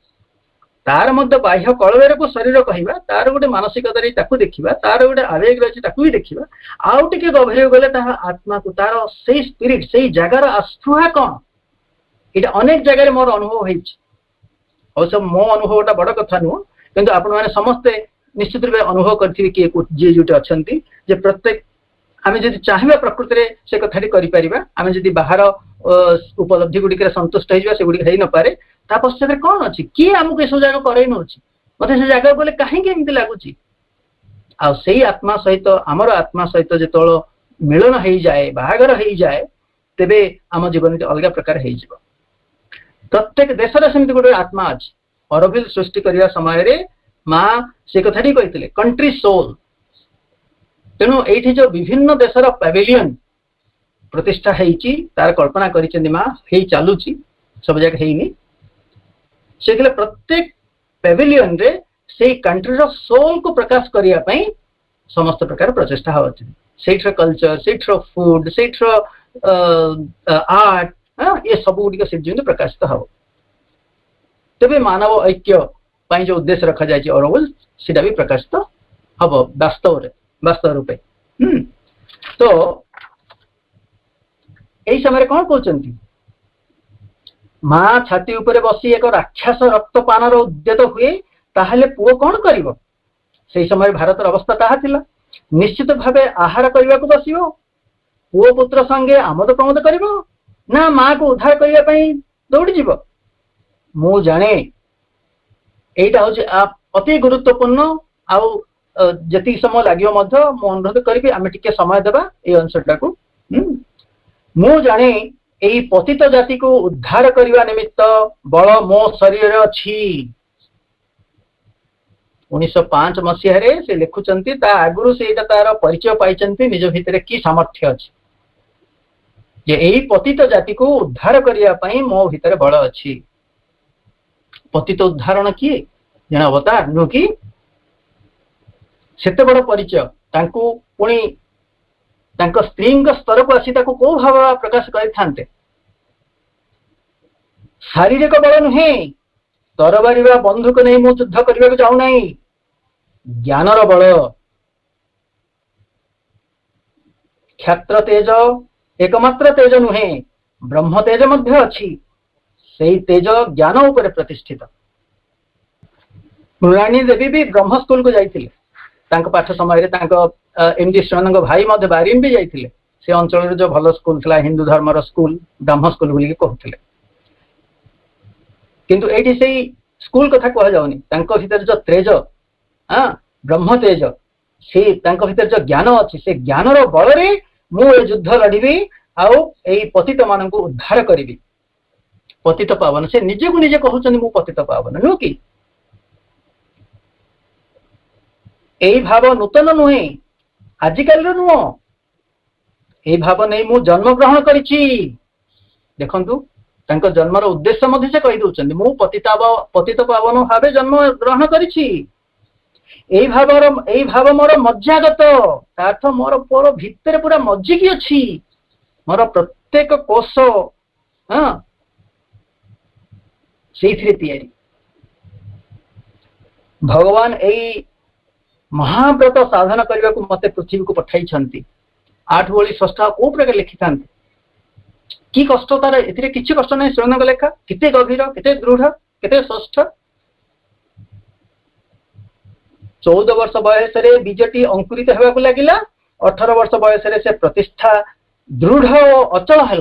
तार मध्य बाह्य कलवेर को शरीर कहवा, तार गोटे मानसिकता देखा, तार गोटे आवेग रही भी देखा। आउ टे गभीर गले तार आत्मा को, तार से स्पिरिट से जगार आस्पृहा कौन, ये अनेक जगह मोर अनुभव हो। मो अनुभवटा बड़ कथा नुह, किंतु आपण मैंने समस्ते निश्चित रूप अनुभव करेंगे किए जी जोटे अच्छा जे प्रत्येक आम जब चाहिए प्रकृति में से कथाटी करें, आम जब बाहर उपलब्धि गुड़िक संतुष्ट होगुड़ी हो न पारे, ता पश्चात कौन अच्छी किए आमको ये सब जगह कर मत से जगह गले कहीं लगुच। आई आत्मा सहित आमर आत्मा सहित जो मिलन हो जाए, बाहागर हो जाए, तेबे आम जीवन अलग प्रकार हो। प्रत्येक देशर सेमती गोटे आत्मा अच्छी। अरबिल सृष्टि करने समय माँ से कथाटी कही कंट्री सोल। तेणु ये जो विभिन्न देशर पैविलियन प्रतिष्ठा होती तार कल्पना करी माँ हो चलुची सब जगह है से प्रत्येक पैविलियन रे से कंट्री रो सोल को प्रकाश करने समस्त प्रकार प्रचेषा होती। कल्चर से फूड से आर्ट ये सब गुड़िक से प्रकाशित हो। तेबे मानव ऐक्य जो उद्देश्य रखा जाए अरबुल सीटा भी प्रकाशित हम वास्तव रूपे। तो यही समय कौन कहते माँ छाती उपरे बसी एक राक्षस रक्तपान उद्यत हुए ताहले पुओ कौन करिवो। से समय भारत अवस्था ताहा थिला। निश्चित भावे आहार करने को बसिबो, पुओ पुत्र संगे आमोद प्रमोद करिवो ना माँ को उद्धार करने दौड़ी जीव। मु जाने एटा हूँ अति गुरुत्वपूर्ण आउ जति समय लगे मु अनुरोध करी आम टे समय देवा ये आंसर को मु जाने यही पतित जाति को उद्धार करने निमित्त बल मो शरीर अच्छी 1905 मसीह से लिखुंट आगुरी से तार परिचय पाई निज भितर कि सामर्थ्य अच्छी जे यही पतित जाति को उद्धार करने मो भितर बल अच्छी पतित उद्धारण किए जन अवतार नु कि सेते बड़ परिचय पुणी स्त्री स्तर को आसी कौ भाव प्रकाश करते शारीरिक बल नुहे तरबारी बंधुक नहीं मु युद्ध करने को चाहूना ज्ञानर बल क्षत्र तेज एकमात्र तेज नुहे ब्रह्म तेज मध्य अच्छी से तेज ज्ञान उपर प्रतिष्ठित मृणानी देवी भी ब्रह्म स्कूल को जाइए पाठ समय एमडी श्रवण भाई बारिम भी जाइए से अंचल जो भल स्कूल था हिंदू धर्मर स्कूल ब्रह्म स्कूल बोलिकी कहते किंतु एटी से स्कूल कथा कह जाऊनी भीतर जो तेज हाँ ब्रह्म तेज से भीतर जो ज्ञान अच्छी से ज्ञानर बल मु युद्ध लड़बी आउ पतित मान उद्धार करी पतित पावन से निजे को निजे कहते मु पतित पावन नुह कि यही भाव नूतन नुहे आजिकल नुह यही भाव नहीं मु जन्म ग्रहण करिछि देखंतु तांको जन्मर उद्देश्य मध्य से कही दउछन मु पतित पावन भावे जन्म ग्रहण करिछि एई भाव मोर मज्जागत अर्थ मोर पर भितर पूरा मज्जिकी अछि मोर प्रत्येक कोष हाँ से तैयारी भगवान यही महाव्रत साधन करने को मत पृथ्वी को पठाई 8 बोली षष्ठ को प्रकार लिखि था कि कष्ट तार ए किसी कष्ट नहीं श्रवण लेखा केते गभीर केते दृढ़ केते षष्ठ 14 वर्ष बयस बीजेटी अंकुरित होगा लगिला 18 वर्ष बयस से प्रतिष्ठा दृढ़ अचल है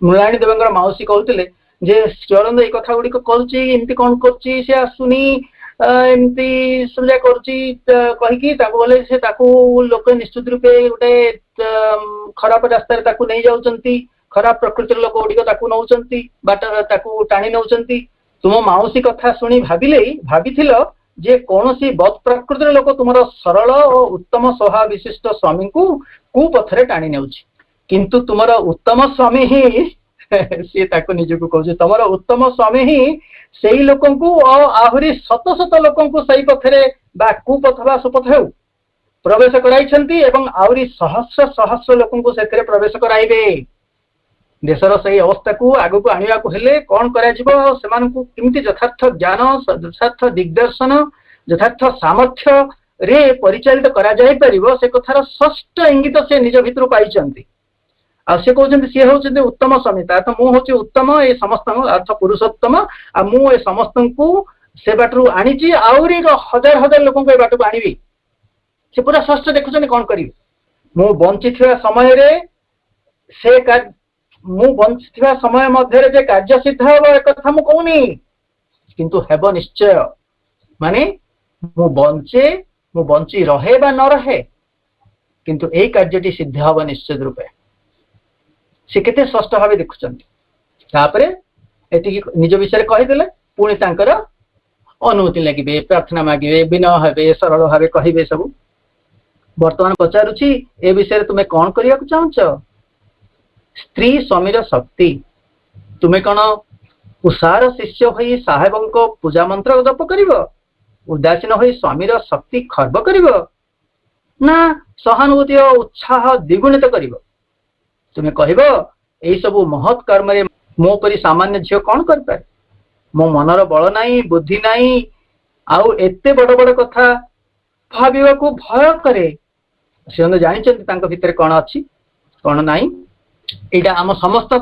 मृणाणी देवी माउसी कहते जे चरण ये कथा गुड़िक कमी कौन कर आसुनी एमती सुजा कर लोक निश्चित रूपे गोटे खराब रास्ता नहीं जाऊँच खराब प्रकृतिर लोक गुड़िक नौकरी बाट टाणी नौ तुम माउसी कथा शुणी भाभी जे कौन सी बद प्रकृतिर लोक तुम सरल और उत्तम स्वभाव विशिष्ट स्वामी को कुपथरे टाणी नौ किंतु तुम उत्तम स्वामी ही सी निजक कह तुम उत्तम स्वामी ही से ही लोक आहरी शत शत लोक सही पथरे कुपथ बा सुपथ हो प्रवेश कराई आहरी सहस्र सहस्र लोक से प्रवेश कराइबे देशर से अवस्था को आगु को आने को हेले कौन करमती यथार्थ ज्ञान यथार्थ दिग्दर्शन यथार्थ सामर्थ्य रे परिचालित करा जाय परिबो से कथार षष्ठ इंगित से निज भितर पाई से कहते सी हूँ उत्तम स्वामी अर्थ मु हूँ उत्तम ये समस्त अर्थ पुरुषोत्तम आ मु समस्त को से बाटू आनी आहरी हजार हजार लोक बाट को आनी से पूरा षष्ठ देखुं कौन करी मु बंची समय से मु बंची समय मध्य जे कार्य सिद्ध हम एक कथा मु कहूनी किंतु हेब निश्चय माने मु बंची रहे बा न रहे किंतु ए कार्यटी सिद्ध हम निश्चित रूपे से केते स्पष्ट भाव देखुं निज विषय कहीदे पुणी तांकर अनुमति लगे प्रार्थना मागे विनय हे सरल भाव कहे सब बर्तमान पचारुची ए विषय तुम्हें कौन करने को चाहूच स्त्री स्वामीर शक्ति तुम्हें कौन उषार शिष्य हो साहेब पूजा मंत्र जप कर उदासीन हो स्वामीर शक्ति खर्ब कर ना सहानुभूति और उत्साह द्विगुणित कर तुम्हें कह यही सब महत् कर्म मो परी सामान्य झील कौन कर मो मनर बल नाई बुद्धि नाई आउ एते बड़ बड़ कथा भाविबा को भय करे से जानते भितर कौन अच्छी कौन नाई यहाँ आम समस्त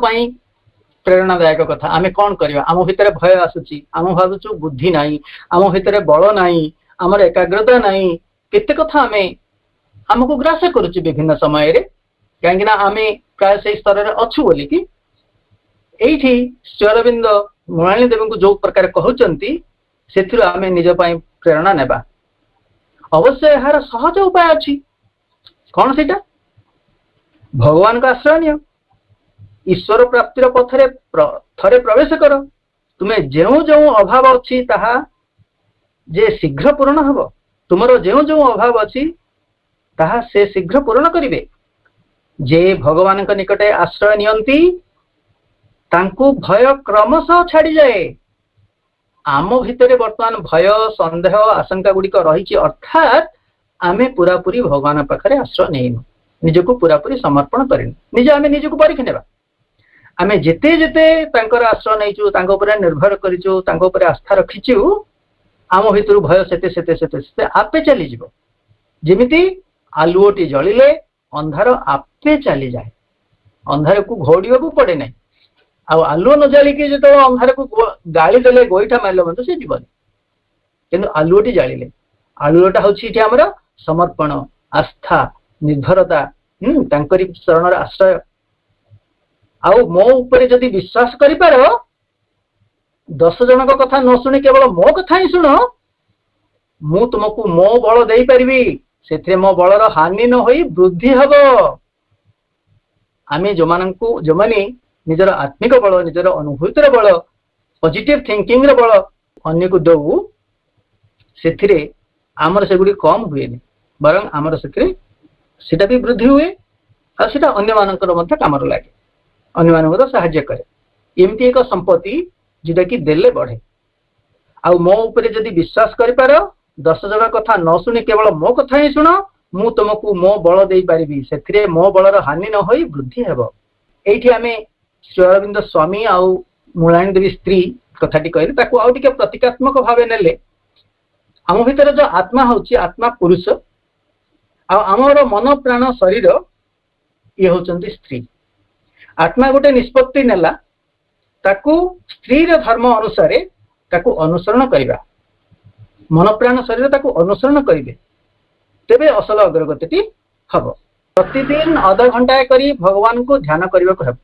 प्रेरणादायक कथा आम कौन करवा आम भितर भय आसूची आम भावुचु बुद्धि नाई आम भितर बल नाई आमर एकाग्रता नाई केते कथा आमको ग्रास करुच्ची विभिन्न समय कहीं आम प्राय से स्तर में अच्छु बोलिकी श्री अरविंद ମୃଣାଳିନୀ ଦେବୀଙ୍କୁ ଯୋଉ ପ୍ରକାର କହୁଛନ୍ତି ସେଥିରୁ ଆମେ ନିଜ ପାଇଁ ପ୍ରେରଣା ନେବା। ଅବଶ୍ୟ ଏହାର ସହଜ ଉପାୟ ଅଛି। କଣ ସେଇଟା? ଭଗବାନଙ୍କ ଆଶ୍ରୟ ନିଅ, ଈଶ୍ୱର ପ୍ରାପ୍ତିର ପଥରେ ଥରେ ପ୍ରବେଶ କର। ତୁମେ ଯେଉଁ ଯେଉଁ ଅଭାବ ଅଛି ତାହା ଯେ ଶୀଘ୍ର ପୂରଣ ହେବ। ତୁମର ଯେଉଁ ଯେଉଁ ଅଭାବ ଅଛି ତାହା ସେ ଶୀଘ୍ର ପୂରଣ କରିବେ। ଯେ ଭଗବାନଙ୍କ ନିକଟରେ ଆଶ୍ରୟ ନିଅନ୍ତି ତାଙ୍କୁ ଭୟ କ୍ରମଶଃ ଛାଡ଼ିଯାଏ। ଆମ ଭିତରେ ବର୍ତ୍ତମାନ ଭୟ, ସନ୍ଦେହ, ଆଶଙ୍କା ଗୁଡ଼ିକ ରହିଛି, ଅର୍ଥାତ୍ ଆମେ ପୁରାପୁରି ଭଗବାନ ପାଖରେ ଆଶ୍ରୟ ନେଇନୁ, ନିଜକୁ ପୁରାପୁରି ସମର୍ପଣ କରିନୁ। ଆମେ ନିଜକୁ ପରୀକ୍ଷା ନେବା। ଆମେ ଯେତେ ଯେତେ ତାଙ୍କର ଆଶ୍ରୟ ନେଇଛୁ, ତାଙ୍କ ଉପରେ ନିର୍ଭର କରିଛୁ, ତାଙ୍କ ଉପରେ ଆସ୍ଥା ରଖିଛୁ, ଆମ ଭିତରୁ ଭୟ ସେତେ ସେତେ ସେତେ ସେତେ ଆପେ ଚାଲିଯିବ। ଯେମିତି ଆଲୁଅଟି ଜଳିଲେ ଅନ୍ଧାର ଆପେ ଚାଲିଯାଏ, ଅନ୍ଧାରକୁ ଘୋଡ଼ିବାକୁ ପଡେ ନାହିଁ। ଆଉ ଆଲୁଅ ନ ଜାଳିକି ଯେତେବେଳେ ଅନ୍ଧାରକୁ ଗାଳି ଦେଲେ, ଗୋଇଠା ମାରିଲେ ମଧ୍ୟ ସେ ଯିବନି। କିନ୍ତୁ ଆଲୁଅଟି ଜାଳିଲେ, ଆଲୁଅଟା ହଉଛି ଏଠି ଆମର ସମର୍ପଣ, ଆସ୍ଥା, ନିର୍ଭରତା, ତାଙ୍କରି ଚରଣର ଆଶ୍ରୟ। ଆଉ ମୋ ଉପରେ ଯଦି ବିଶ୍ୱାସ କରିପାର, 10 ଜଣଙ୍କ କଥା ନ ଶୁଣି କେବଳ ମୋ କଥା ହିଁ ଶୁଣ, ମୁଁ ତୁମକୁ ମୋ ବଳ ଦେଇପାରିବି। ସେଥିରେ ମୋ ବଳର ହାନି ନ ହୋଇ ବୃଦ୍ଧି ହେବ। ଆମେ ଯୋଉମାନେ ନିଜର ଆତ୍ମିକ ବଳ, ନିଜର ଅନୁଭୂତିର ବଳ, ପଜିଟିଭ ଥିଙ୍କିଂର ବଳ ଅନ୍ୟକୁ ଦଉ, ସେଥିରେ ଆମର ସେଗୁଡ଼ିକ କମ ହୁଏନି, ବରଂ ଆମର ସେଥିରେ ସେଟା ବି ବୃଦ୍ଧି ହୁଏ। ଆଉ ସେଟା ଅନ୍ୟମାନଙ୍କର ମଧ୍ୟ କାମରେ ଲାଗେ, ଅନ୍ୟମାନଙ୍କର ସାହାଯ୍ୟ କରେ। ଏମିତି ଏକ ସମ୍ପତ୍ତି ଯୋଉଟାକି ଦେଲେ ବଢେ। ଆଉ ମୋ ଉପରେ ଯଦି ବିଶ୍ୱାସ କରିପାର, 10 ଜଣ କଥା ନ ଶୁଣି କେବଳ ମୋ କଥା ହିଁ ଶୁଣ, ମୁଁ ତୁମକୁ ମୋ ବଳ ଦେଇପାରିବି। ସେଥିରେ ମୋ ବଳର ହାନି ନ ହୋଇ ବୃଦ୍ଧି ହେବ। ଏଇଠି ଆମେ ଶ୍ରୀ ଅରବିନ୍ଦ ସ୍ୱାମୀ ଆଉ ମୃଣାଳିନୀ ଦେବୀ ସ୍ତ୍ରୀ କଥାଟି କହିଲେ, ତାକୁ ଆଉ ଟିକେ ପ୍ରତୀକାତ୍ମକ ଭାବେ ନେଲେ, ଆମ ଭିତରେ ଯୋଉ ଆତ୍ମା ହଉଛି, ଆତ୍ମା ପୁରୁଷ, ଆଉ ଆମର ମନ, ପ୍ରାଣ, ଶରୀର ଇଏ ହଉଛନ୍ତି ସ୍ତ୍ରୀ। ଆତ୍ମା ଗୋଟେ ନିଷ୍ପତ୍ତି ନେଲା, ତାକୁ ସ୍ତ୍ରୀର ଧର୍ମ ଅନୁସାରେ ତାକୁ ଅନୁସରଣ କରିବା, ମନ, ପ୍ରାଣ, ଶରୀର ତାକୁ ଅନୁସରଣ କରିବେ, ତେବେ ଅସଲ ଅଗ୍ରଗତିଟି ହବ। ପ୍ରତିଦିନ ଅଧଘଣ୍ଟାଏ କରି ଭଗବାନଙ୍କୁ ଧ୍ୟାନ କରିବାକୁ ହେବ।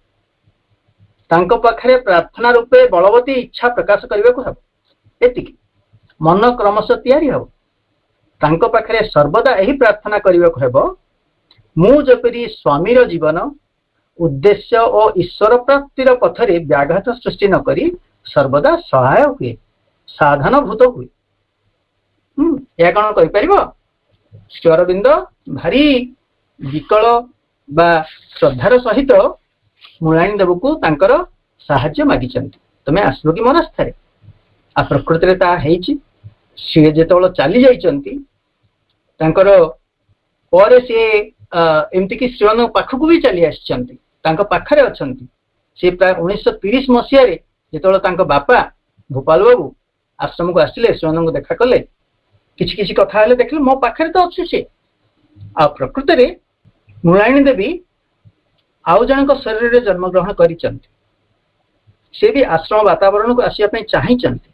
ତାଙ୍କ ପାଖରେ ପ୍ରାର୍ଥନା ରୂପେ ବଳବତୀ ଇଚ୍ଛା ପ୍ରକାଶ କରିବାକୁ ହେବ। ଏତିକି। ମନ କ୍ରମଶଃ ତିଆରି ହେବ। ତାଙ୍କ ପାଖରେ ସର୍ବଦା ଏହି ପ୍ରାର୍ଥନା କରିବାକୁ ହେବ, ମୁଁ ଯେପରି ସ୍ୱାମୀର ଜୀବନ, ଉଦ୍ଦେଶ୍ୟ ଓ ଈଶ୍ୱର ପ୍ରାପ୍ତିର ପଥରେ ବ୍ୟାଘାତ ସୃଷ୍ଟି ନ କରି ସର୍ବଦା ସହାୟ ହୁଏ, ସାଧନଭୂତ ହୁଏ। ଏହା କଣ କହିପାରିବ? ଶ୍ରୀ ଅରବିନ୍ଦ ଭାରି ବିକଳ ବା ଶ୍ରଦ୍ଧାର ସହିତ ମୃଣାଳିନୀ ଦେବୀକୁ ତାଙ୍କର ସାହାଯ୍ୟ ମାଗିଛନ୍ତି, ତମେ ଆସିବ କି ମୋ ରାସ୍ତାରେ? ଆଉ ପ୍ରକୃତିରେ ତାହା ହେଇଛି। ସିଏ ଯେତେବେଳେ ଚାଲି ଯାଇଛନ୍ତି, ତାଙ୍କର ପରେ ସିଏ ଏମିତିକି ଶ୍ରୀମାନଙ୍କ ପାଖକୁ ବି ଚାଲି ଆସିଛନ୍ତି, ତାଙ୍କ ପାଖରେ ଅଛନ୍ତି। ସେ ପ୍ରାୟ 1930 ମସିହାରେ ଯେତେବେଳେ ତାଙ୍କ ବାପା ଭୋପାଳ ବାବୁ ଆଶ୍ରମକୁ ଆସିଲେ, ଶ୍ରୀମାନଙ୍କୁ ଦେଖା କଲେ, କିଛି କିଛି କଥା ହେଲେ, ଦେଖିଲେ ମୋ ପାଖରେ ତ ଅଛି ସେ। ଆଉ ପ୍ରକୃତରେ ମୃଣାଳିନୀ ଦେବୀ ଆଉ ଜଣଙ୍କ ଶରୀରରେ ଜନ୍ମଗ୍ରହଣ କରିଛନ୍ତି। ସେ ବି ଆଶ୍ରମ ବାତାବରଣକୁ ଆସିବା ପାଇଁ ଚାହିଁଛନ୍ତି।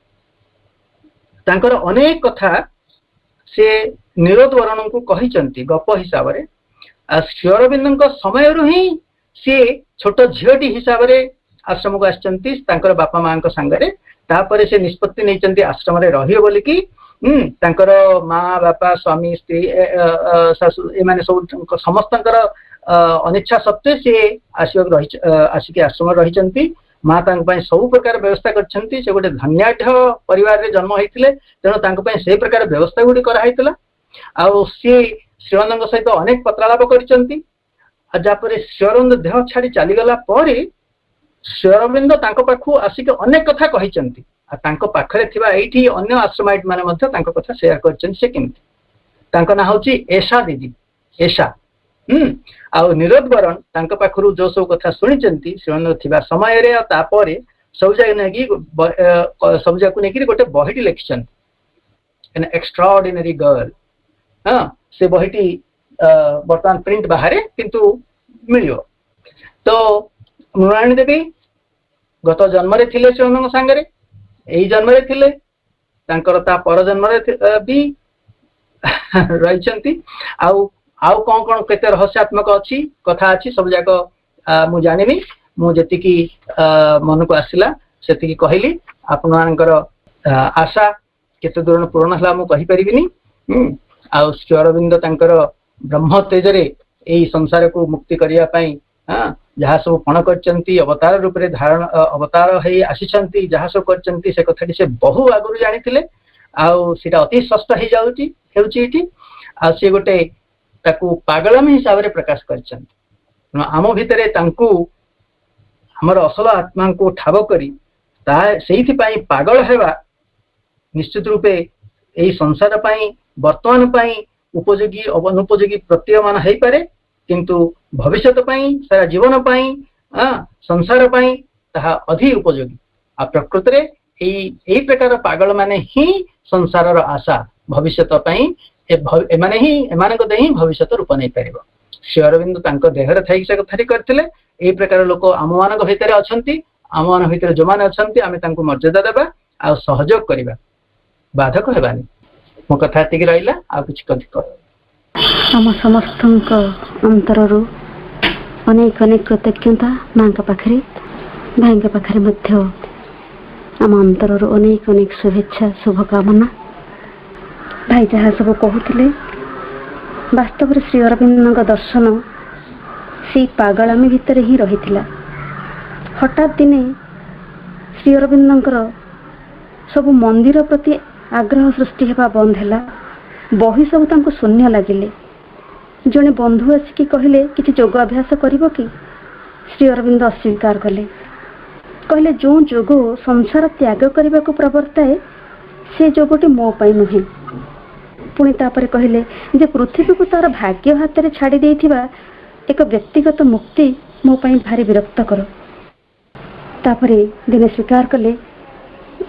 ତାଙ୍କର ଅନେକ କଥା ସେ ନିରୋଧ ବରଣଙ୍କୁ କହିଛନ୍ତି ଗପ ହିସାବରେ। ଆଉ ଶ୍ରୀ ଅରବିନ୍ଦଙ୍କ ସମୟରୁ ହିଁ ସିଏ ଛୋଟ ଝିଅଟି ହିସାବରେ ଆଶ୍ରମକୁ ଆସିଛନ୍ତି ତାଙ୍କର ବାପା ମାଙ୍କ ସାଙ୍ଗରେ। ତାପରେ ସେ ନିଷ୍ପତ୍ତି ନେଇଛନ୍ତି ଆଶ୍ରମରେ ରହିବେ ବୋଲିକି। ତାଙ୍କର ମା, ବାପା, ସ୍ୱାମୀ, ସ୍ତ୍ରୀ, ଶାଶୁ, ଏମାନେ ସବୁ ସମସ୍ତଙ୍କର ଅନିଚ୍ଛା ସତ୍ତ୍ୱେ ସିଏ ଆସିକି ଆଶ୍ରମରେ ରହିଛନ୍ତି। ମା ତାଙ୍କ ପାଇଁ ସବୁ ପ୍ରକାର ବ୍ୟବସ୍ଥା କରିଛନ୍ତି। ସେ ଗୋଟେ ଧନ୍ୟାଢ୍ୟ ପରିବାରରେ ଜନ୍ମ ହେଇଥିଲେ, ତେଣୁ ତାଙ୍କ ପାଇଁ ସେହି ପ୍ରକାର ବ୍ୟବସ୍ଥା ଗୁଡ଼ିକ କରାହେଇଥିଲା। ଆଉ ସିଏ ଶ୍ରୀଅରବିନ୍ଦଙ୍କ ସହିତ ଅନେକ ପତ୍ରାଳାପ କରିଛନ୍ତି। ଆଉ ଯାପରେ ଶ୍ରୀଅରବିନ୍ଦ ଦେହ ଛାଡି ଚାଲିଗଲା ପରେ ଶ୍ରୀଅରବିନ୍ଦ ତାଙ୍କ ପାଖକୁ ଆସିକି ଅନେକ କଥା କହିଛନ୍ତି। ଆଉ ତାଙ୍କ ପାଖରେ ଥିବା ଏଇଠି ଅନ୍ୟ ଆଶ୍ରମାଇଟ ମାନେ ମଧ୍ୟ ତାଙ୍କ କଥା ସେୟାର କରିଛନ୍ତି। ସେ କେମିତି, ତାଙ୍କ ନାଁ ହଉଛି ଏଶା ଦିଦି, ଏଶା। ଆଉ ନିରୋଧ ବରଣ ତାଙ୍କ ପାଖରୁ ଯୋଉ ସବୁ କଥା ଶୁଣିଛନ୍ତି ଶ୍ରୀଅରବିନ୍ଦ ଥିବା ସମୟରେ ଆଉ ତାପରେ ସବୁଯାକୁ ନେଇକି ଗୋଟେ ବହିଟି ଲେଖିଛନ୍ତି, an extraordinary girl। ସେ ବହିଟି ବର୍ତ୍ତମାନ ପ୍ରିଣ୍ଟ ବାହାରେ, କିନ୍ତୁ ମିଳିବ। ତ ମୃଣାଳିନୀ ଦେବୀ ଗତ ଜନ୍ମରେ ଥିଲେ ଶ୍ରୀଅରବିନ୍ଦଙ୍କ ସାଙ୍ଗରେ, ଏଇ ଜନ୍ମରେ ଥିଲେ, ତାଙ୍କର ତା ପର ଜନ୍ମରେ ବି ରହିଛନ୍ତି। ଆଉ କଣ କଣ କେତେ ରହସ୍ୟାତ୍ମକ କଥା ଅଛି ସବୁ ଯାକ ମୁଁ ଜାଣିନି। ମୁଁ ଯେତିକି ମନକୁ ଆସିଲା सेतिकी कहली आपण मानकर आशा केते दूर पूर्ण हला मु कहि परिबिनी आ श्री अरविंद तांकर ब्रह्म तेजरे एई संसार को मुक्ति करिया पई जहाँ सब पण करचंती अवतार रूप रे धारण अवतार है आसीचंती जहाँ सब करचंती से कथाटी से बहु आगुरु जानिथिले आउ सेटा अति स्पष्ट हो जाउची हेउची इटी आ से गोटे ताकू पागलमी हिसाब रे प्रकाश करचंती आम भितरे तांकू हमर असल आत्मा को ठाव करी ता सेइथि पई पागल हेबा निश्चित रूपे एई संसार पई वर्तमान पई उपयोगी अनुपयोगी प्रतीयमान है पारे किंतु भविष्य सारा जीवन संसार ताहा अधिक उपयोगी आ प्रकृत रे एई प्रकार पागल माने ही संसार आशा भविष्य एमाने ही भविष्य रूप नहीं पार श्री अरविंद तांको देहरे थाई से कथारी करथिले एई प्रकार लोक आम मान भितर अछंती आम मान भितर जो माने अछंती आमे तांको मर्यादा देबा आ सहयोग करबा बाधक हेबानी मो कथा एतिक रहिला आ किछ कथि कर आम समस्त अंतर अनेक अनेक कृतज्ञता माँ पाखे भाई पाखे आम अंतर अनेक अनेक शुभेच्छा शुभकामना भाई जहाँ सब कहते वास्तव श्री अरविंद दर्शन से पागलामी भितर ही रही हठात दिने श्री अरविंद सब मंदिर प्रति आग्रह सृष्टि होगा बंद है बही सब तांको शून्य लगिले जड़े बंधु आसिकी कहले किसी जोग अभ्यास करिवो कि श्री अरविंद अस्वीकार कले कहले जो जोग संसार त्याग करने को प्रवर्ताए से जोगटी मो पाई नुहे पुणी तापर कहले जे पृथ्वी को तार भाग्य हाथ में छाड़ी देथिबा एक व्यक्तिगत मुक्ति मो पाई भारी विरक्त कर तापरे दिने स्वीकार कले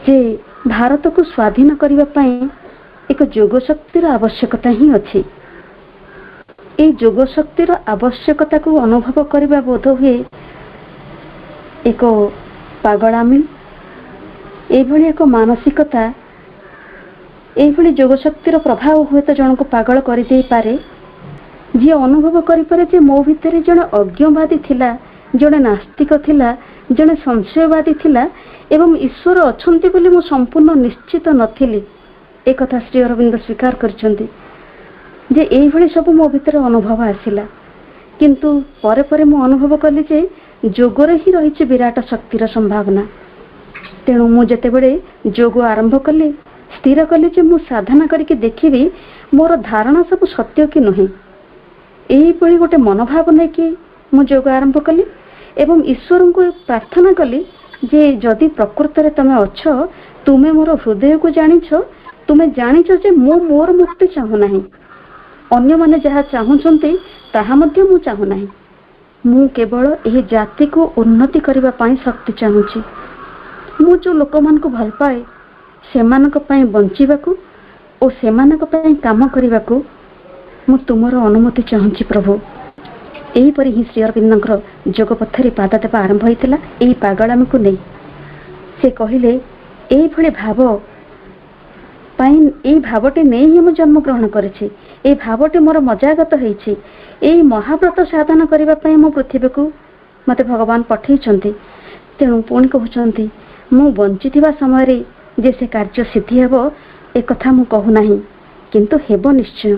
जे भारत को स्वाधीन करने पाई एक जोग शक्तिर आवश्यकता ही अच्छी ए जोग शक्तिर आवश्यकता को अनुभव करने बोध हुए एक पागलामी एभली एक मानसिकता एभली जोग शक्तिर प्रभाव हुए तो जन को पागल कर दे पारे जी अनुभव करें जे मो भितर जड़े अज्ञवादी थिला जड़े नास्तिक थिला जड़े संशयवादी थिला एवं ईश्वर अच्छंती बोली मु संपूर्ण निश्चित नथिली एक कथा श्री अरविंद स्वीकार करछंती जे एई भली सब मो भितर अनुभव आसिला किंतु परे परे मु अनुभव कली जे जोगरे ही रही विराट शक्तिर संभावना तेणु मु जेते बड़े जोग आरंभ कली स्थिर कली जे मु साधना करके देखिबी मोर धारणा सब सत्य कि नुहे एई भली गोटे मनोभाव नै कि मु जोग आरंभ कली एवं ईश्वर को प्रार्थना कली जे जदि प्रकृत रे तमे अछ तुमे मोर हृदय को जानिछ तुमे जानिछ जे मु मोर मुक्ति चाहू नाही अन्य माने जहाँ चाहूचंती ताहा मध्य मु चाहू नाही मु केवल एही जाति को उन्नति करिबा पाई शक्ति चाहूची मु जो लोक मान को भल पाए सेमानक पाई बंचिबाकू ओ सेमानक पाई काम करिबाकू मु तुमर अनुमति चाहूची प्रभु एही परि ही श्री अरविंदर जोग पथरे पाद देवा आरंभ होइतिला एही पागलामी को नहीं से कहिले एही भली भाव पाई भावटी नहीं ही मु जन्म ग्रहण करेछि ए भावटी मोर मजागत होइछि एही महाव्रत साधन करिबा पई मु पृथ्वी को मते भगवान पठेइछंती तेणु पुणी कहउछंती मु बंचिथिबा समय रे जे से कार्य सिद्धि हेबो ए कथा मु कहू नाही किंतु हेबो निश्चय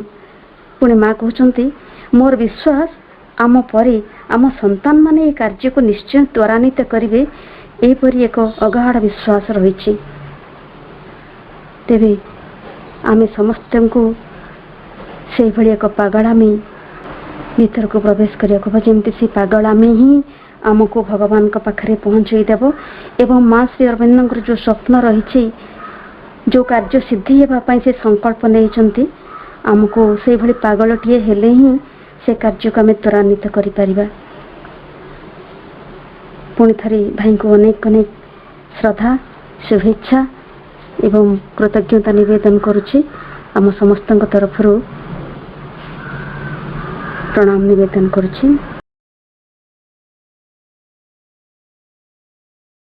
पुणी मां कहउछंती मोर विश्वास आम परे आम संतान माने ए कार्य को निश्चय त्वरान्वित करिवे एपरि एक अगाढ़ विश्वास रही तेरे आमे समस्त को से भली एक पागलामी भीतर को प्रवेश करने जमती से पागलामी ही आमको भगवान का पाखरे पहुँचे देव एवं माँ श्री अरविंद जो स्वप्न रही जो कार्य सिद्धि होगापी से संकल्प नहीं आमको से भली पागलटीए हेले ही से कार्य को आम त्वरान्वित करिपारिबा पुणी थरी भाई को अनेक अनेक श्रद्धा शुभेच्छा एवं कृतज्ञता निवेदन करुछि आम समस्त तरफ प्रणाम निवेदन करुछि।